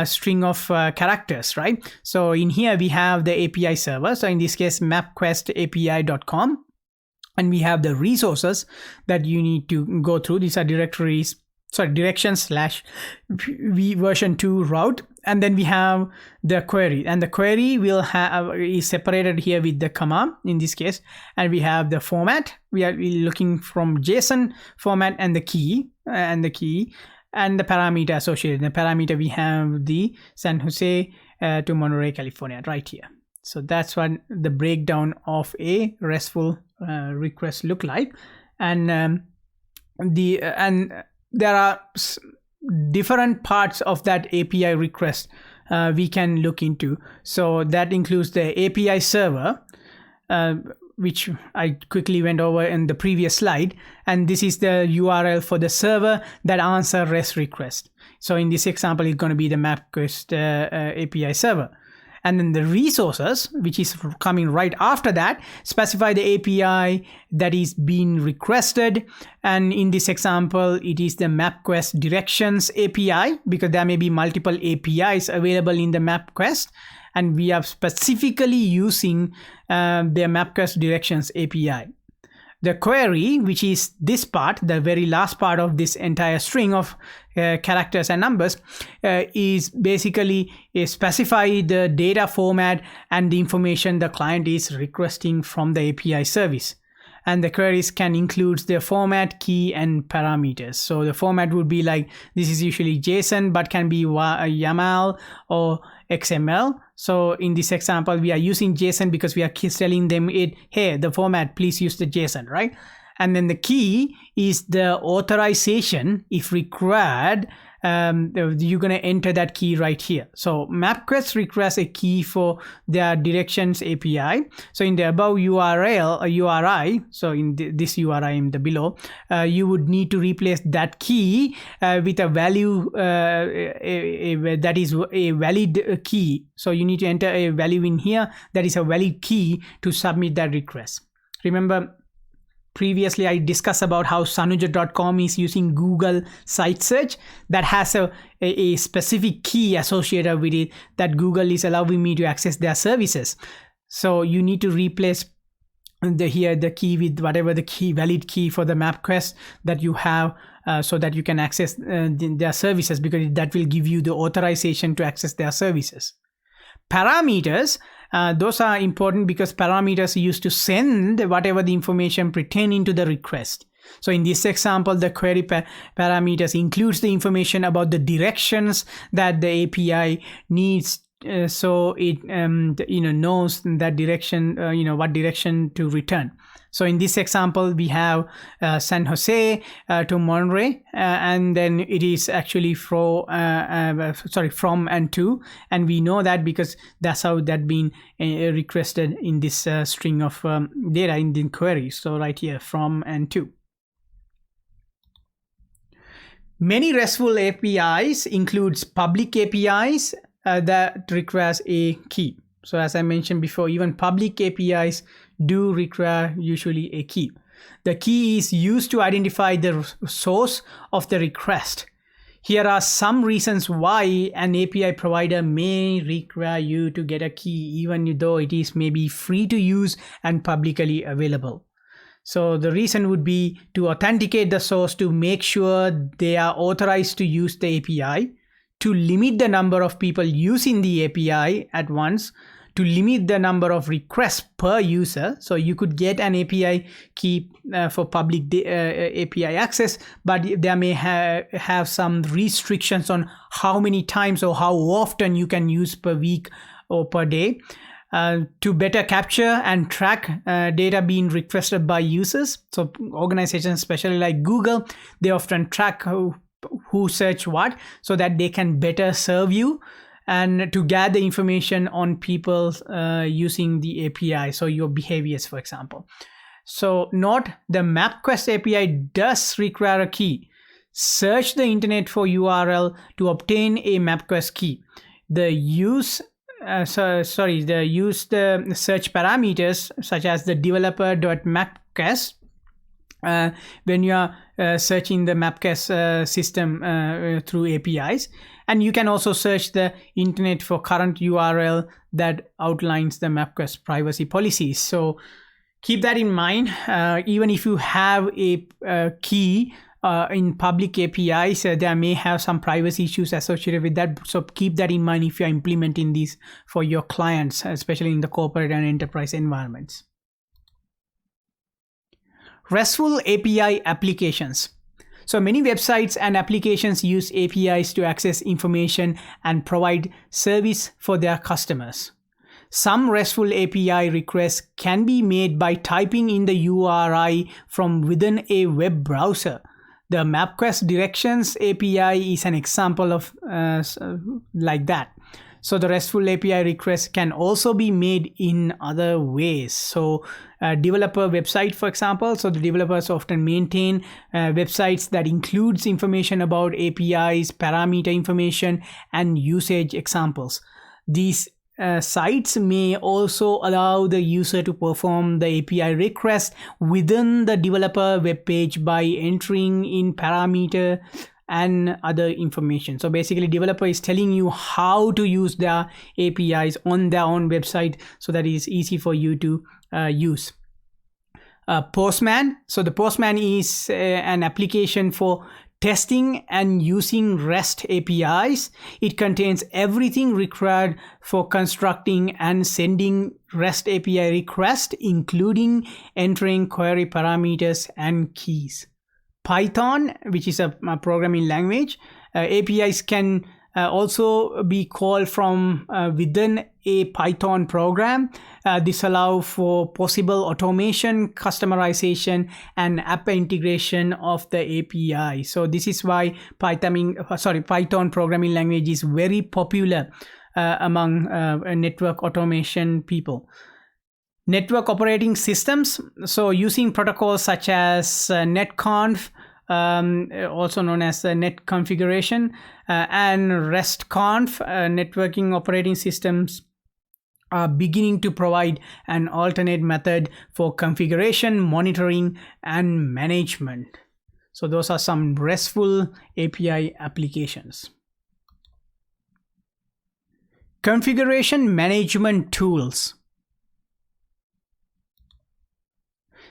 string of characters, right? So in here we have the API server. So in this case, mapquestapi.com. And we have the resources that you need to go through. These are directions /v version 2 route. And then we have the query, and the query will have is separated here with the comma in this case. And we have the format. We are looking from JSON format and the key and the parameter associated. The parameter, we have the San Jose to Monterey, California right here. So that's what the breakdown of a RESTful request look like. And there are different parts of that API request we can look into. So that includes the API server, which I quickly went over in the previous slide. And this is the URL for the server that answers REST request. So in this example, it's going to be the MapQuest API server. And then the resources, which is coming right after that, specify the API that is being requested. And in this example, it is the MapQuest directions API, because there may be multiple APIs available in the MapQuest. And we are specifically using the MapQuest directions API. The query, which is this part, the very last part of this entire string of characters and numbers, is basically specify the data format and the information the client is requesting from the API service. And the queries can include the format, key, and parameters. So the format would be like, this is usually JSON, but can be YAML or XML. So in this example, we are using JSON because we are telling them hey, the format, please use the JSON, right? And then the key is the authorization. If required, you're going to enter that key right here. So MapQuest requests a key for their directions API. So in the above URL, URI, so in this URI in the below, you would need to replace that key with a value that is a valid key. So you need to enter a value in here that is a valid key to submit that request. Remember, previously I discussed about how Sanuja.com is using Google site search that has a specific key associated with it that Google is allowing me to access their services. So you need to replace the key with whatever the valid key for the MapQuest that you have, so that you can access their services, because that will give you the authorization to access their services. Parameters, those are important because parameters are used to send whatever the information pertaining to the request. So in this example, the query parameters includes the information about the directions that the API needs, so it knows that direction, what direction to return. So in this example, we have San Jose to Monterey, and then it is actually from and to, and we know that because that's how that been requested in this string of data in the query. So right here, from and to. Many RESTful APIs includes public APIs that requires a key. So as I mentioned before, even public APIs do require usually a key. The key is used to identify the source of the request. Here are some reasons why an API provider may require you to get a key, even though it is maybe free to use and publicly available. So the reason would be to authenticate the source, to make sure they are authorized to use the API, to limit the number of people using the API at once, to limit the number of requests per user. So you could get an API key for public API access, but there may have some restrictions on how many times or how often you can use per week or per day. To better capture and track data being requested by users. So organizations, especially like Google, they often track who search what, so that they can better serve you, and to gather information on people using the API, so your behaviors, for example. So note, the MapQuest API does require a key. Search the internet for URL to obtain a MapQuest key. The search parameters such as the developer.mapquest when you are searching the MapQuest system through APIs. And you can also search the internet for current URL that outlines the MapQuest privacy policies. So keep that in mind. Even if you have a key in public APIs, there may have some privacy issues associated with that. So keep that in mind if you're implementing these for your clients, especially in the corporate and enterprise environments. RESTful API applications. So many websites and applications use APIs to access information and provide service for their customers. Some RESTful API requests can be made by typing in the URI from within a web browser. The MapQuest Directions API is an example of like that. So the RESTful API requests can also be made in other ways. So developer website, for example, so the developers often maintain websites that includes information about APIs, parameter information, and usage examples. These sites may also allow the user to perform the API request within the developer web page by entering in parameter and other information. So basically, developer is telling you how to use their APIs on their own website, so that is easy for you to use. Postman. So the Postman is an application for testing and using REST APIs. It contains everything required for constructing and sending REST API requests, including entering query parameters and keys. Python, which is a programming language, APIs can also be called from within a Python program. This allows for possible automation, customization, and app integration of the API. So this is why Python programming language is very popular among network automation people. Network operating systems, so using protocols such as netconf, also known as net configuration, and restconf, networking operating systems are beginning to provide an alternate method for configuration, monitoring, and management. So those are some RESTful API applications. Configuration management tools.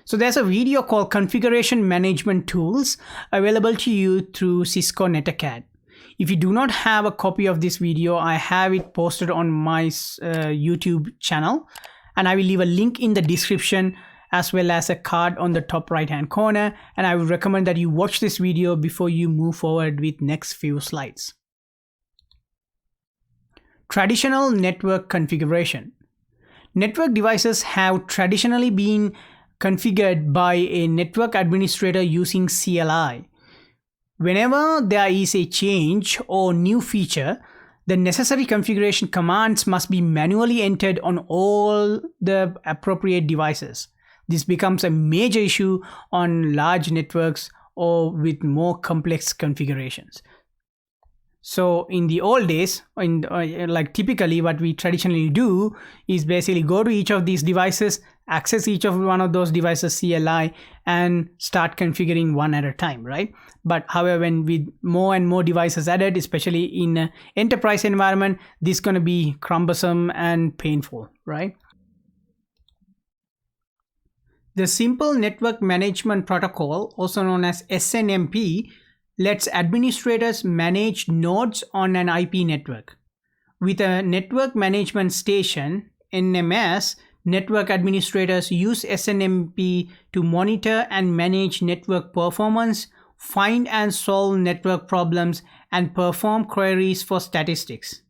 So there's a video called Configuration Management Tools available to you through Cisco NetAcad. If you do not have a copy of this video, I have it posted on my YouTube channel, and I will leave a link in the description as well as a card on the top right hand corner, and I would recommend that you watch this video before you move forward with next few slides. Traditional network configuration. Network devices have traditionally been configured by a network administrator using CLI. Whenever there is a change or new feature, the necessary configuration commands must be manually entered on all the appropriate devices. This becomes a major issue on large networks or with more complex configurations. So in the old days, like typically what we traditionally do is basically go to each of these devices, access each of one of those devices CLI, and start configuring one at a time, right? But however, when with more and more devices added, especially in an enterprise environment, this is going to be cumbersome and painful, right? The Simple Network Management Protocol, also known as SNMP, lets administrators manage nodes on an IP network. With a network management station, NMS, network administrators use SNMP to monitor and manage network performance, find and solve network problems, and perform queries for statistics.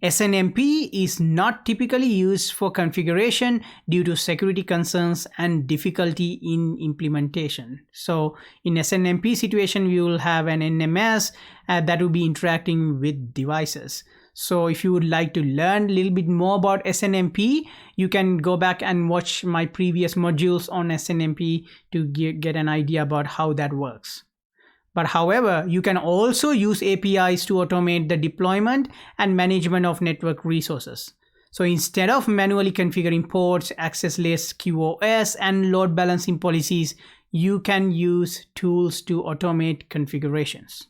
SNMP is not typically used for configuration due to security concerns and difficulty in implementation. So in SNMP situation, we will have an NMS that will be interacting with devices. So if you would like to learn a little bit more about SNMP, you can go back and watch my previous modules on SNMP to get an idea about how that works. But however, you can also use APIs to automate the deployment and management of network resources. So instead of manually configuring ports, access lists, QoS, and load balancing policies, you can use tools to automate configurations.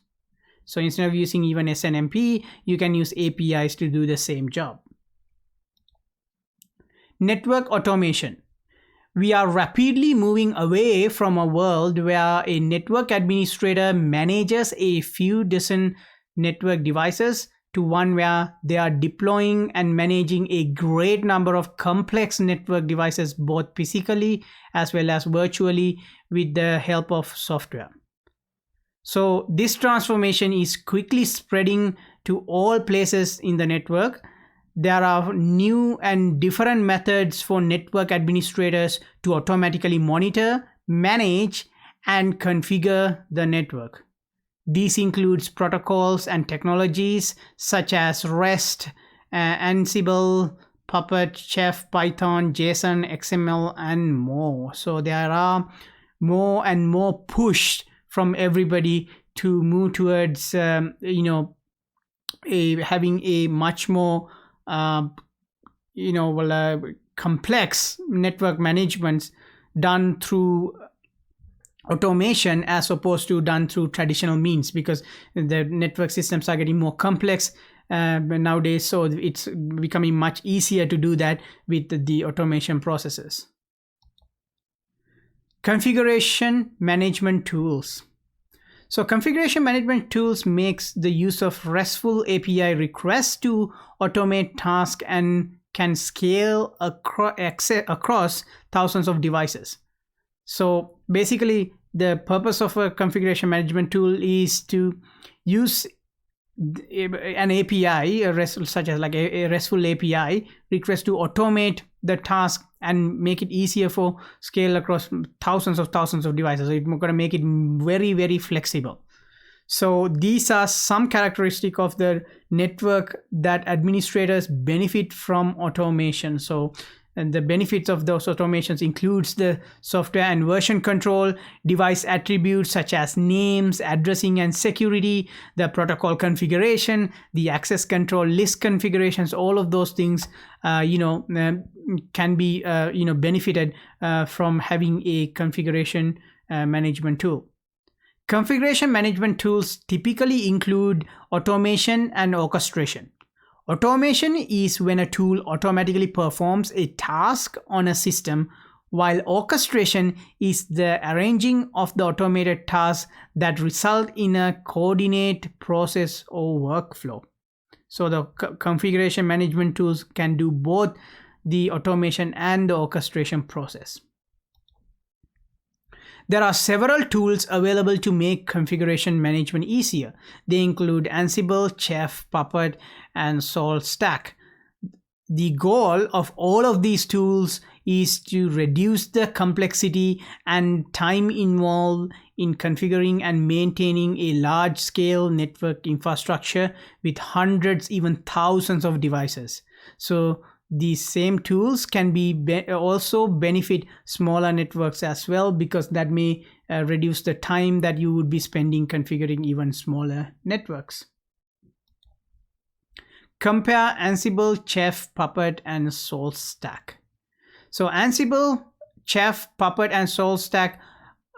So instead of using even SNMP, you can use APIs to do the same job. Network automation. We are rapidly moving away from a world where a network administrator manages a few dozen network devices to one where they are deploying and managing a great number of complex network devices, both physically as well as virtually, with the help of software. So this transformation is quickly spreading to all places in the network. There are new and different methods for network administrators to automatically monitor, manage, and configure the network. These includes protocols and technologies such as REST, Ansible, Puppet, Chef, Python, JSON, XML, and more. So there are more and more push from everybody to move towards having a much more complex network management done through automation as opposed to done through traditional means, because the network systems are getting more complex nowadays, so it's becoming much easier to do that with the automation processes. Configuration management tools. So configuration management tools makes the use of RESTful API requests to automate tasks and can scale across thousands of devices. So basically, the purpose of a configuration management tool is to use an API, such as like a RESTful API request to automate the task and make it easier for scale across thousands of devices. So it's going to make it very, very flexible. So these are some characteristics of the network that administrators benefit from automation. So, and the benefits of those automations includes the software and version control, device attributes such as names, addressing, and security, the protocol configuration, the access control, list configurations. All of those things, can be benefited from having a configuration management tool. Configuration management tools typically include automation and orchestration. Automation is when a tool automatically performs a task on a system, while orchestration is the arranging of the automated tasks that result in a coordinate process or workflow. So the configuration management tools can do both the automation and the orchestration process. There are several tools available to make configuration management easier. They include Ansible, Chef, Puppet, and SaltStack. The goal of all of these tools is to reduce the complexity and time involved in configuring and maintaining a large-scale network infrastructure with hundreds, even thousands of devices. So these same tools can also benefit smaller networks as well, because that may reduce the time that you would be spending configuring even smaller networks. Compare Ansible, Chef, Puppet, and SaltStack. So Ansible, Chef, Puppet, and SaltStack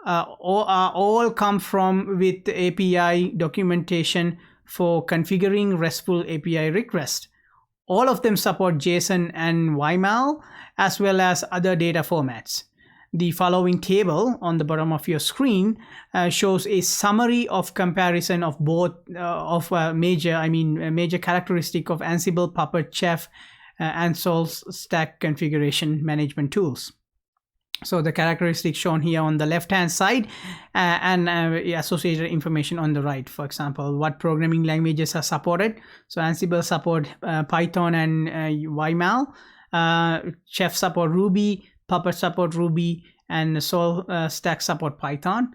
all come from with API documentation for configuring RESTful API requests. All of them support JSON and YAML as well as other data formats. The following table on the bottom of your screen shows a summary of comparison of both major characteristic of Ansible, Puppet, Chef, and SaltStack configuration management tools. So the characteristics shown here on the left hand side and associated information on the right. For example, what programming languages are supported. So Ansible support Python and YAML. Chef support Ruby, Puppet support Ruby, and SaltStack support Python.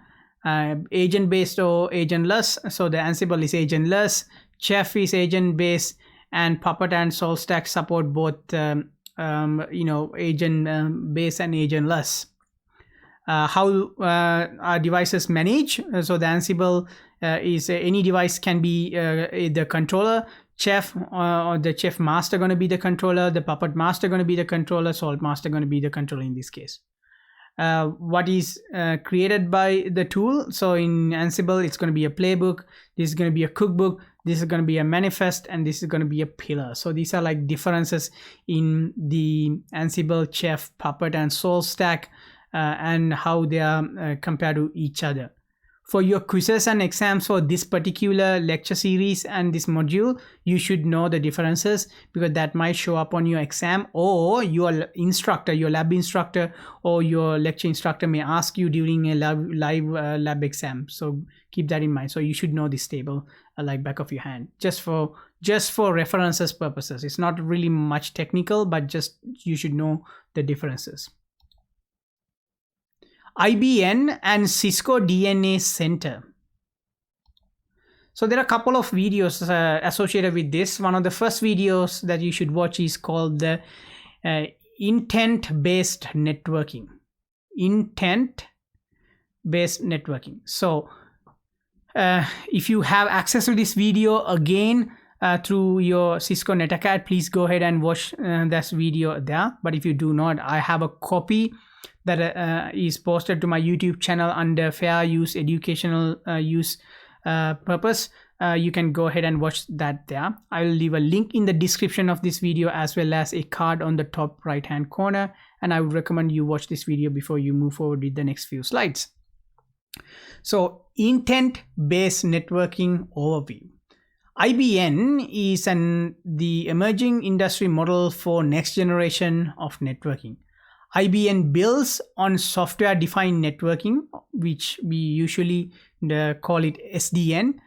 Agent based or agentless. So the Ansible is agentless, Chef is agent based, and Puppet and SaltStack support both agent based and agentless. How our devices manage. So the Ansible is any device can be the controller. Chef or the Chef master going to be the controller, the Puppet master going to be the controller, Salt master going to be the controller in this case. What is created by the tool. So in Ansible, it's going to be a playbook, this is going to be a cookbook, this is going to be a manifest, and this is going to be a pillar. So these are like differences in the Ansible, Chef, Puppet, and SaltStack and how they are compared to each other. For your quizzes and exams for this particular lecture series and this module, you should know the differences, because that might show up on your exam, or your instructor, your lab instructor, or your lecture instructor may ask you during a live lab exam. So keep that in mind. So you should know this table like back of your hand, just for references purposes. It's not really much technical, but just you should know the differences. IBM and Cisco DNA Center. So there are a couple of videos associated with this. One of the first videos that you should watch is called the intent-based networking. Intent-based networking. So if you have access to this video again through your Cisco NetAcad, please go ahead and watch this video there. But if you do not, I have a copy that is posted to my YouTube channel under fair use, educational use purpose. You can go ahead and watch that there. I will leave a link in the description of this video as well as a card on the top right hand corner, and I would recommend you watch this video before you move forward with the next few slides. So intent-based networking overview. IBN is the emerging industry model for next generation of networking. IBN builds on software-defined networking, which we usually call it SDN,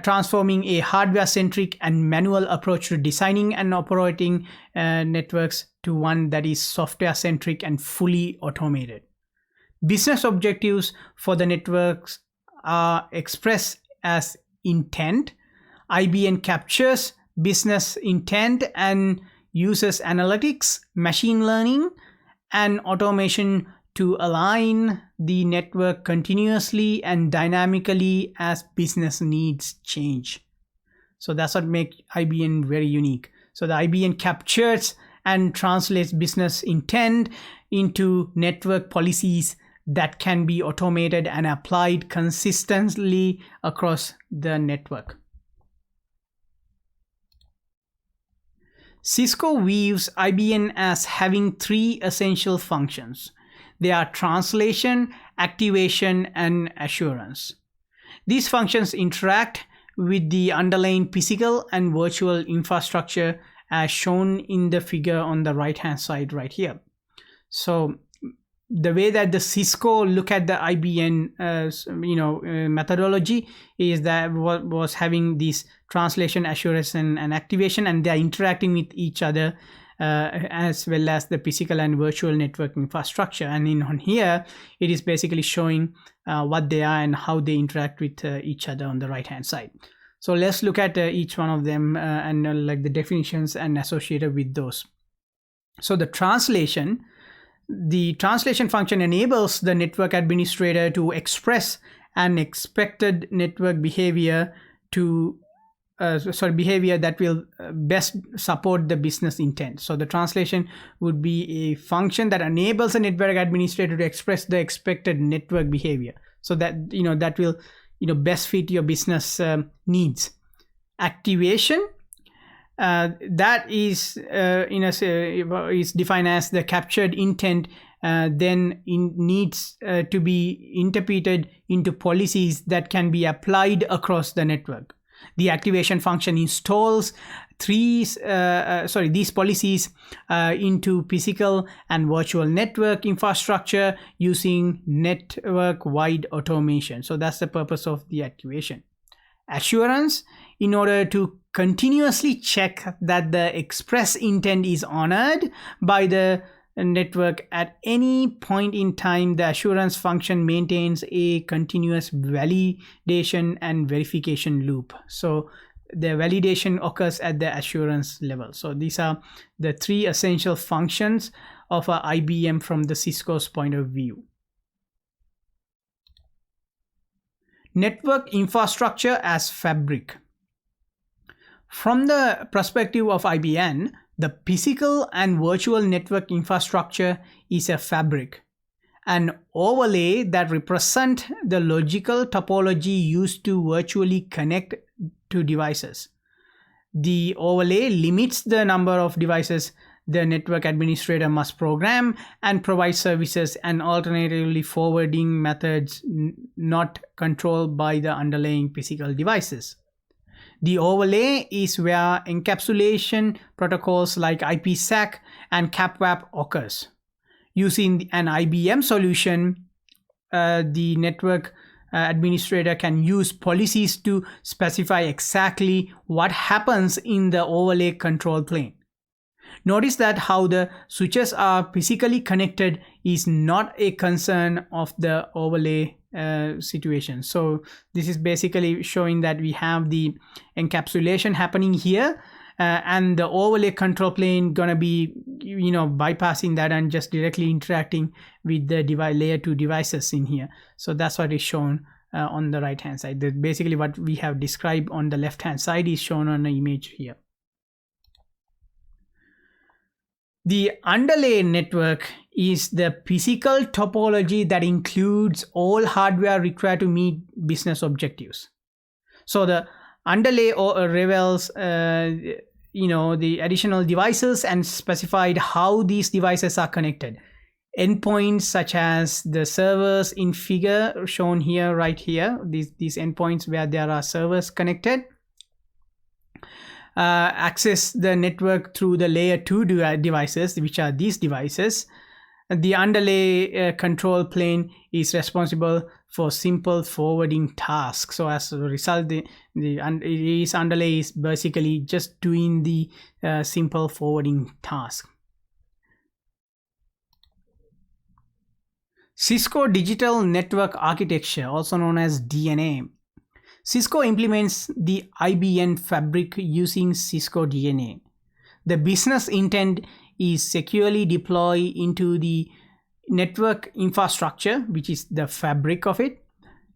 transforming a hardware-centric and manual approach to designing and operating networks to one that is software-centric and fully automated. Business objectives for the networks are expressed as intent. IBN captures business intent and uses analytics, machine learning, and automation to align the network continuously and dynamically as business needs change. So that's what makes IBN very unique. So the IBN captures and translates business intent into network policies that can be automated and applied consistently across the network. Cisco views IBN as having three essential functions. They are translation, activation, and assurance. These functions interact with the underlying physical and virtual infrastructure as shown in the figure on the right hand side right here. So the way that the Cisco look at the IBN methodology is that was having this translation, assurance, and activation, and they are interacting with each other as well as the physical and virtual network infrastructure. And on here, it is basically showing what they are and how they interact with each other on the right hand side. So let's look at each one of them and like the definitions and associated with those. So the translation function enables the network administrator to express an expected network behavior behavior that will best support the business intent. So the translation would be a function that enables a network administrator to express the expected network behavior, so that that will best fit your business needs. Activation, that is is defined as the captured intent then needs to be interpreted into policies that can be applied across the network. The activation function installs these policies into physical and virtual network infrastructure using network-wide automation. So that's the purpose of the activation. Assurance, in order to continuously check that the express intent is honored by the network at any point in time, the assurance function maintains a continuous validation and verification loop. So the validation occurs at the assurance level. So these are the three essential functions of a IBM from the Cisco's point of view. Network infrastructure as fabric. From the perspective of IBM, the physical and virtual network infrastructure is a fabric, an overlay that represents the logical topology used to virtually connect to devices. The overlay limits the number of devices the network administrator must program and provide services and alternatively forwarding methods not controlled by the underlying physical devices. The overlay is where encapsulation protocols like IPsec and CAPWAP occurs. Using an IBM solution, the network administrator can use policies to specify exactly what happens in the overlay control plane. Notice that how the switches are physically connected is not a concern of the overlay situation. So this is basically showing that we have the encapsulation happening here and the overlay control plane gonna be bypassing that and just directly interacting with the layer 2 devices in here. So that's what is shown on the right hand side. Basically what we have described on the left hand side is shown on the image here. The underlay network is the physical topology that includes all hardware required to meet business objectives. So the underlay reveals the additional devices and specified how these devices are connected. Endpoints such as the servers in figure shown here, right here, these endpoints where there are servers connected, access the network through the layer 2 devices, which are these devices. The underlay control plane is responsible for simple forwarding tasks. So as a result, this underlay is basically just doing the simple forwarding task. Cisco Digital Network Architecture, also known as DNA. Cisco implements the IBM fabric using Cisco DNA. The business intent is securely deployed into the network infrastructure, which is the fabric of it.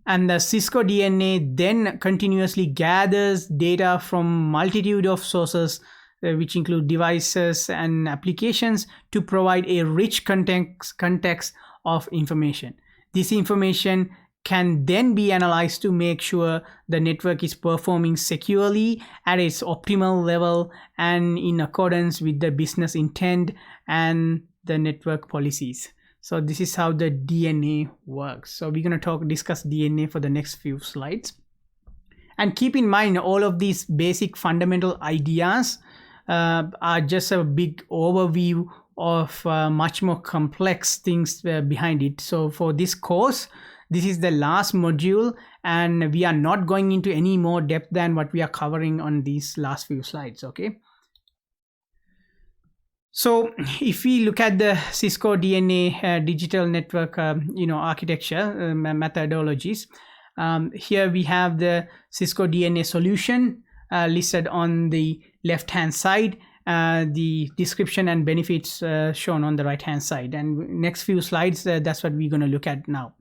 And the Cisco DNA then continuously gathers data from multitude of sources, which include devices and applications, to provide a rich context of information. This information can then be analyzed to make sure the network is performing securely at its optimal level and in accordance with the business intent and the network policies. So this is how the DNA works. So we're going to discuss DNA for the next few slides. And keep in mind, all of these basic fundamental ideas are just a big overview of much more complex things behind it. So for this course, this is the last module, and we are not going into any more depth than what we are covering on these last few slides. Okay. So if we look at the Cisco DNA digital network, architecture methodologies, here we have the Cisco DNA solution listed on the left-hand side, the description and benefits shown on the right-hand side. And next few slides, that's what we're going to look at now.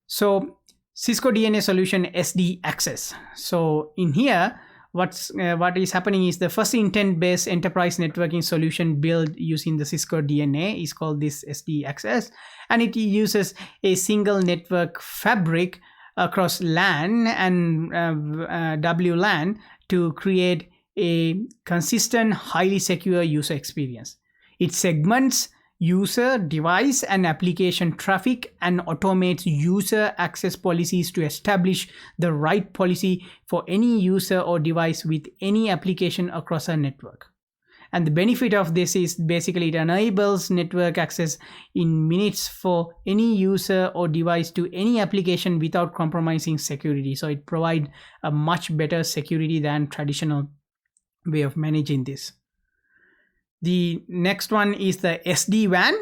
So Cisco DNA solution SD access. So in here, what is happening is the first intent-based enterprise networking solution built using the Cisco DNA is called this SD access, and it uses a single network fabric across LAN and WLAN to create a consistent, highly secure user experience. It segments user, device, and application traffic and automates user access policies to establish the right policy for any user or device with any application across a network. And the benefit of this is basically it enables network access in minutes for any user or device to any application without compromising security. So it provides a much better security than traditional way of managing this. The next one is the SD-WAN.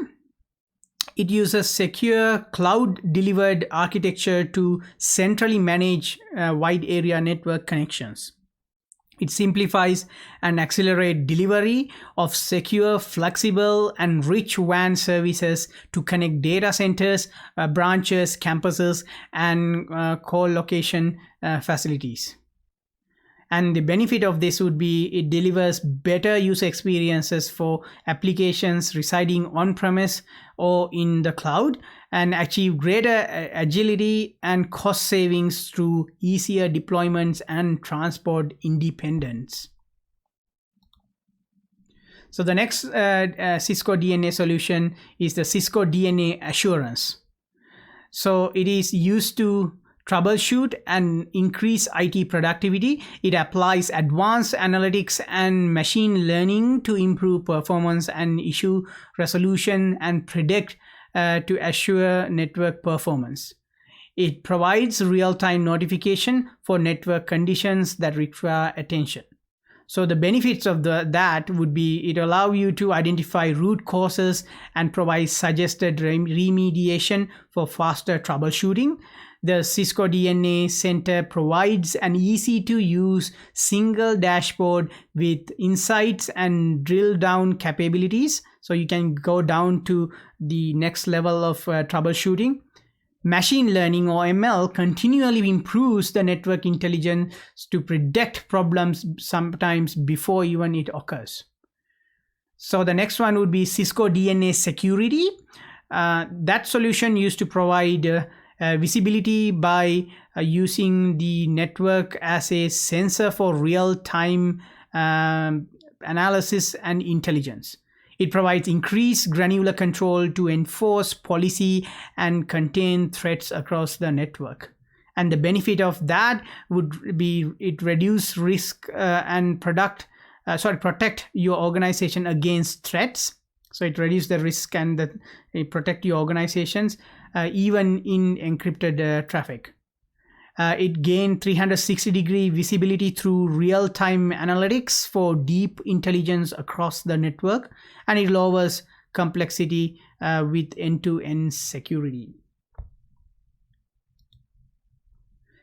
It uses secure cloud-delivered architecture to centrally manage wide area network connections. It simplifies and accelerates delivery of secure, flexible, and rich WAN services to connect data centers, branches, campuses, and co-location facilities. And the benefit of this would be it delivers better user experiences for applications residing on-premise or in the cloud, and achieve greater agility and cost savings through easier deployments and transport independence. So the next Cisco DNA solution is the Cisco DNA Assurance. So it is used to troubleshoot and increase IT productivity. It applies advanced analytics and machine learning to improve performance and issue resolution and predict to assure network performance. It provides real-time notification for network conditions that require attention. So the benefits of that would be it allows you to identify root causes and provide suggested remediation for faster troubleshooting. The Cisco DNA Center provides an easy-to-use single dashboard with insights and drill-down capabilities, so you can go down to the next level of troubleshooting. Machine learning or ML continually improves the network intelligence to predict problems sometimes before even it occurs. So the next one would be Cisco DNA Security. That solution used to provide visibility by using the network as a sensor for real-time analysis and intelligence. It provides increased granular control to enforce policy and contain threats across the network. And the benefit of that would be it reduce risk and protect your organization against threats. So it reduces the risk and it protect your organizations even in encrypted traffic. It gained 360-degree visibility through real-time analytics for deep intelligence across the network, and it lowers complexity with end-to-end security.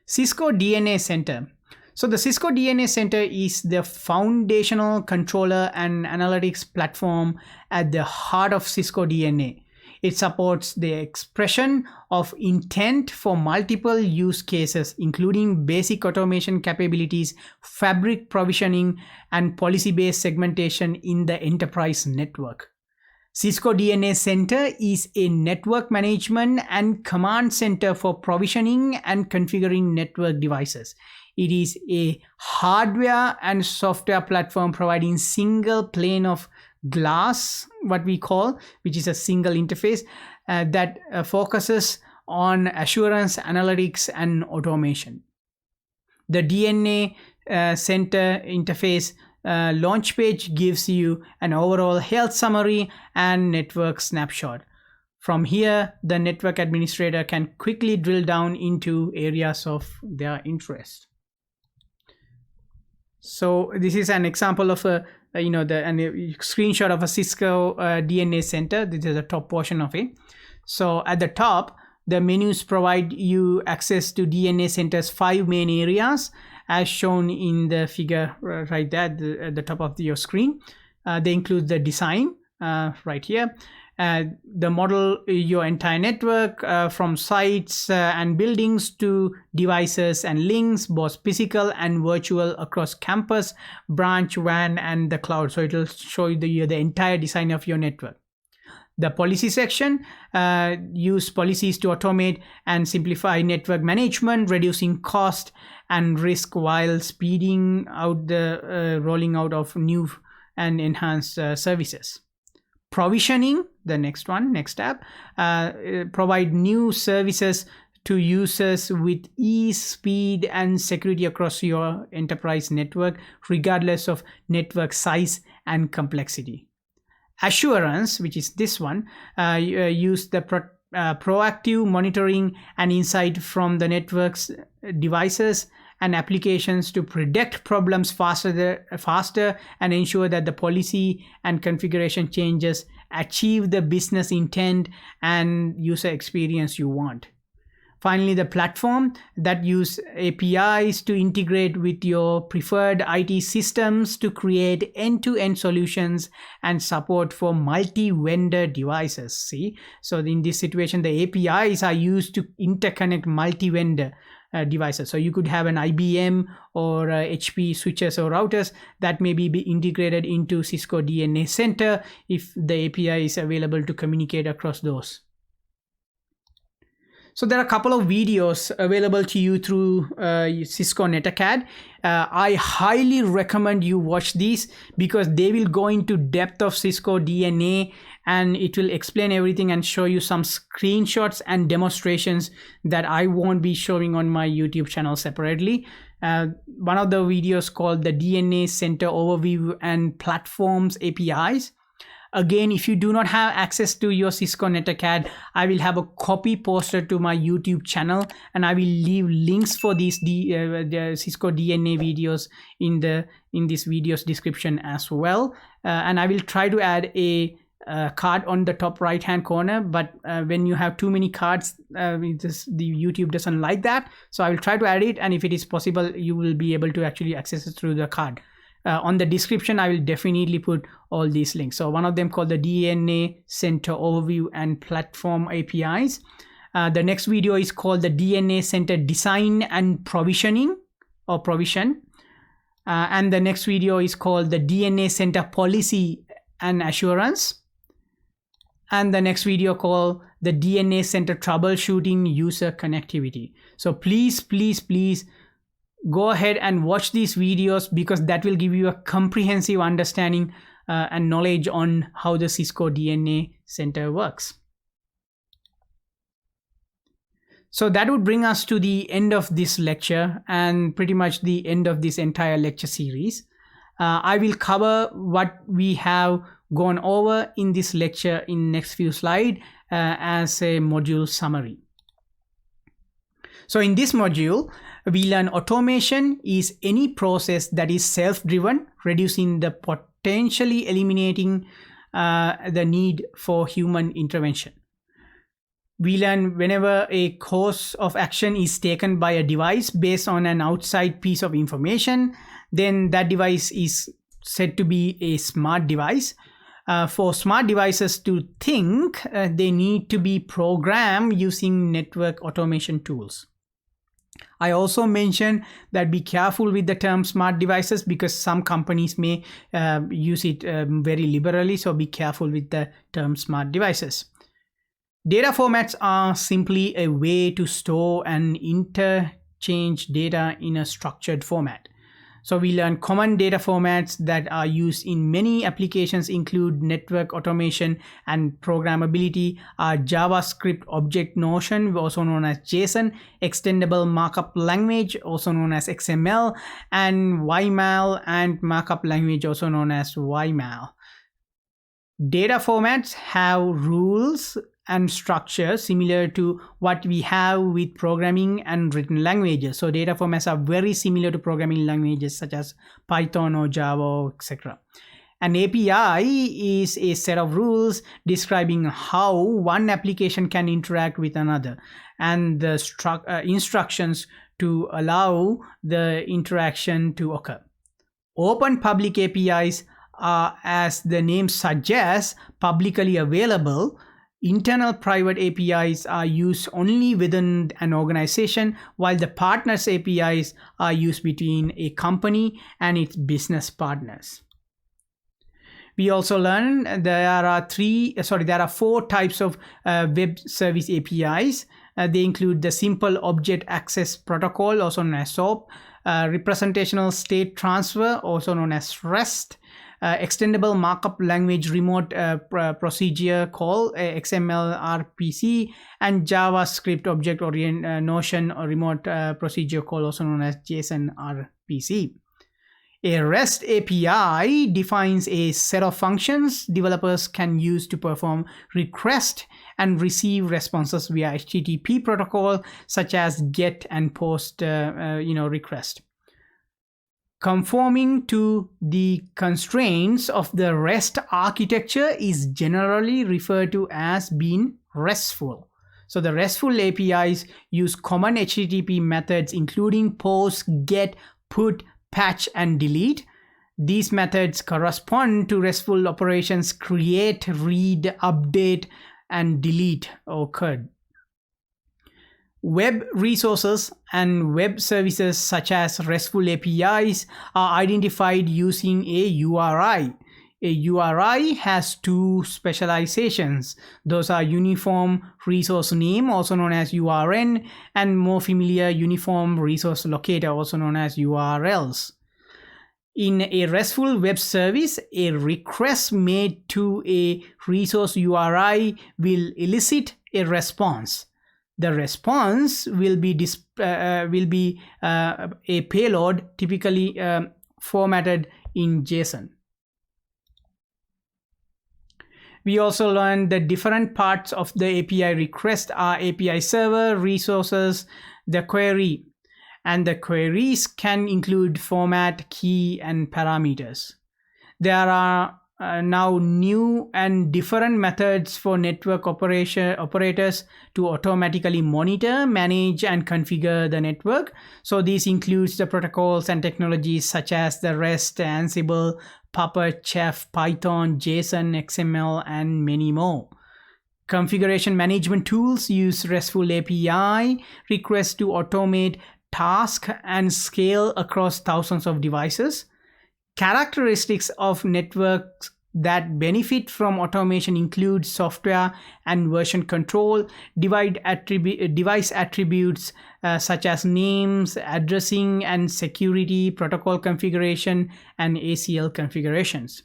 Cisco DNA Center. So the Cisco DNA Center is the foundational controller and analytics platform at the heart of Cisco DNA. It supports the expression of intent for multiple use cases, including basic automation capabilities, fabric provisioning, and policy-based segmentation in the enterprise network. Cisco DNA Center is a network management and command center for provisioning and configuring network devices. It is a hardware and software platform providing single pane of glass, what we call, which is a single interface that focuses on assurance, analytics, and automation. The DNA Center interface launch page gives you an overall health summary and network snapshot. From here, the network administrator can quickly drill down into areas of their interest. So this is an example of a screenshot of a Cisco DNA Center. This is the top portion of it. So at the top, the menus provide you access to DNA Center's 5 main areas, as shown in the figure right there at the top of your screen. They include the design right here. The model your entire network from sites and buildings to devices and links, both physical and virtual, across campus, branch, WAN, and the cloud. So it will show you the entire design of your network. The policy section use policies to automate and simplify network management, reducing cost and risk while speeding out the rolling out of new and enhanced services. Provisioning, the next tab, provide new services to users with ease, speed, and security across your enterprise network, regardless of network size and complexity. Assurance, which is this one, use the proactive monitoring and insight from the network's devices and applications to predict problems faster and ensure that the policy and configuration changes achieve the business intent and user experience you want. Finally, the platform that use APIs to integrate with your preferred IT systems to create end-to-end solutions and support for multi-vendor devices. See, so in this situation, the APIs are used to interconnect multi-vendor devices. So you could have an IBM or HP switches or routers that may be integrated into Cisco DNA Center if the API is available to communicate across those. So there are a couple of videos available to you through Cisco NetAcad. I highly recommend you watch these because they will go into depth of Cisco DNA and it will explain everything and show you some screenshots and demonstrations that I won't be showing on my YouTube channel separately. One of the videos called the DNA Center Overview and Platforms APIs. Again, if you do not have access to your Cisco NetAcad, I will have a copy posted to my YouTube channel and I will leave links for these the Cisco DNA videos in this video's description as well. And I will try to add a card on the top right hand corner, but when you have too many cards, the YouTube doesn't like that. So I will try to add it, and if it is possible, you will be able to actually access it through the card. On the description, I will definitely put all these links. So one of them called the DNA Center Overview and Platform APIs. The next video is called the DNA Center Design and Provisioning or Provision. And the next video is called the DNA Center Policy and Assurance. And the next video called the DNA Center Troubleshooting User Connectivity. So please go ahead and watch these videos because that will give you a comprehensive understanding and knowledge on how the Cisco DNA Center works. So that would bring us to the end of this lecture and pretty much the end of this entire lecture series. I will cover what we have gone over in this lecture in next few slides as a module summary. So in this module, we learn automation is any process that is self-driven, reducing the potentially eliminating the need for human intervention. We learn whenever a course of action is taken by a device based on an outside piece of information, then that device is said to be a smart device. For smart devices to think, they need to be programmed using network automation tools. I also mentioned that be careful with the term smart devices because some companies may use it very liberally, so be careful with the term smart devices. Data formats are simply a way to store and interchange data in a structured format. So we learn common data formats that are used in many applications include network automation and programmability, JavaScript object notion, also known as JSON, extendable markup language, also known as XML, and YML and markup language, also known as YML. Data formats have rules and structure similar to what we have with programming and written languages. So data formats are very similar to programming languages such as Python or Java, etc. An API is a set of rules describing how one application can interact with another, and the instructions to allow the interaction to occur. Open public APIs are, as the name suggests, publicly available. Internal private APIs are used only within an organization, while the partners APIs are used between a company and its business partners. We also learned there are 4 types of web service APIs. They include the Simple Object Access Protocol, also known as SOAP, Representational State Transfer, also known as REST, Extendable Markup Language Remote Procedure Call, XML RPC, and JavaScript Object Notion Remote Procedure Call, also known as JSON RPC. A REST API defines a set of functions developers can use to perform request and receive responses via HTTP protocol, such as GET and POST request. Conforming to the constraints of the REST architecture is generally referred to as being RESTful. So the RESTful APIs use common HTTP methods including POST, GET, PUT, patch, and delete. These methods correspond to RESTful operations create, read, update, and delete occurred. Web resources and web services such as RESTful APIs are identified using a URI. A URI has 2 specializations. Those are Uniform Resource Name, also known as URN, and more familiar Uniform Resource Locator, also known as URLs. In a RESTful web service, a request made to a resource URI will elicit a response. The response will be a payload, typically formatted in JSON. We also learned the different parts of the API request are API server, resources, the query, and the queries can include format, key, and parameters. There are now new and different methods for network operators to automatically monitor, manage, and configure the network. So this includes the protocols and technologies such as the REST, Ansible, Puppet, Chef, Python, JSON, XML, and many more. Configuration management tools use RESTful API requests to automate tasks and scale across thousands of devices. Characteristics of networks that benefit from automation include software and version control, device attributes such as names, addressing, and security, protocol configuration, and ACL configurations.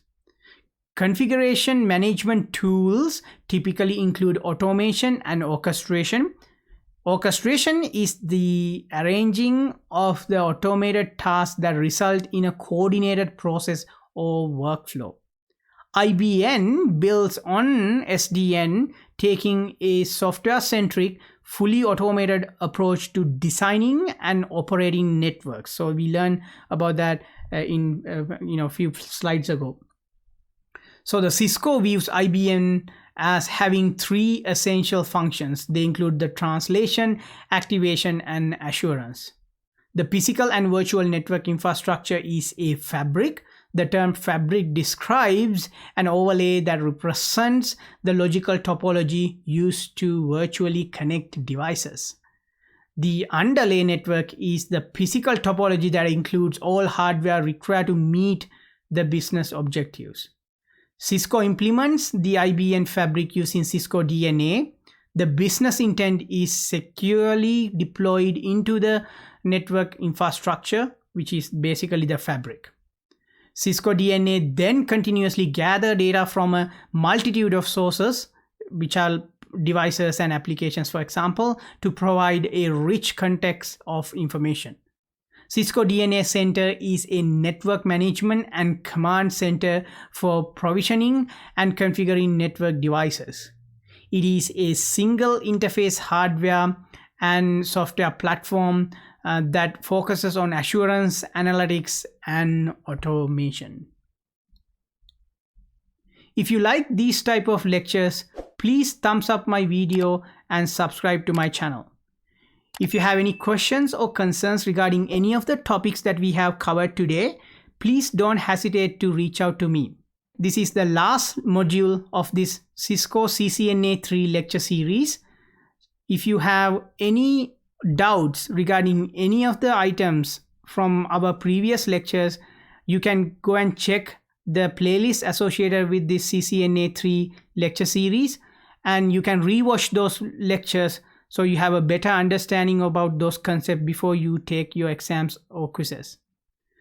Configuration management tools typically include automation and orchestration. Orchestration is the arranging of the automated tasks that result in a coordinated process or workflow. IBM builds on SDN, taking a software-centric, fully automated approach to designing and operating networks. So we learned about that in a few slides ago. So the Cisco views IBM as having 3 essential functions. They include the translation, activation, and assurance. The physical and virtual network infrastructure is a fabric. The term fabric describes an overlay that represents the logical topology used to virtually connect devices. The underlay network is the physical topology that includes all hardware required to meet the business objectives. Cisco implements the IBM fabric using Cisco DNA. The business intent is securely deployed into the network infrastructure, which is basically the fabric. Cisco DNA then continuously gather data from a multitude of sources, which are devices and applications, for example, to provide a rich context of information. Cisco DNA Center is a network management and command center for provisioning and configuring network devices. It is a single interface hardware and software platform that focuses on assurance, analytics, and automation. If you like these type of lectures, please thumbs up my video and subscribe to my channel. If you have any questions or concerns regarding any of the topics that we have covered today, please don't hesitate to reach out to me. This is the last module of this Cisco CCNA3 lecture series. If you have any doubts regarding any of the items from our previous lectures, you can go and check the playlist associated with this CCNA3 lecture series, and you can rewatch those lectures so you have a better understanding about those concepts before you take your exams or quizzes.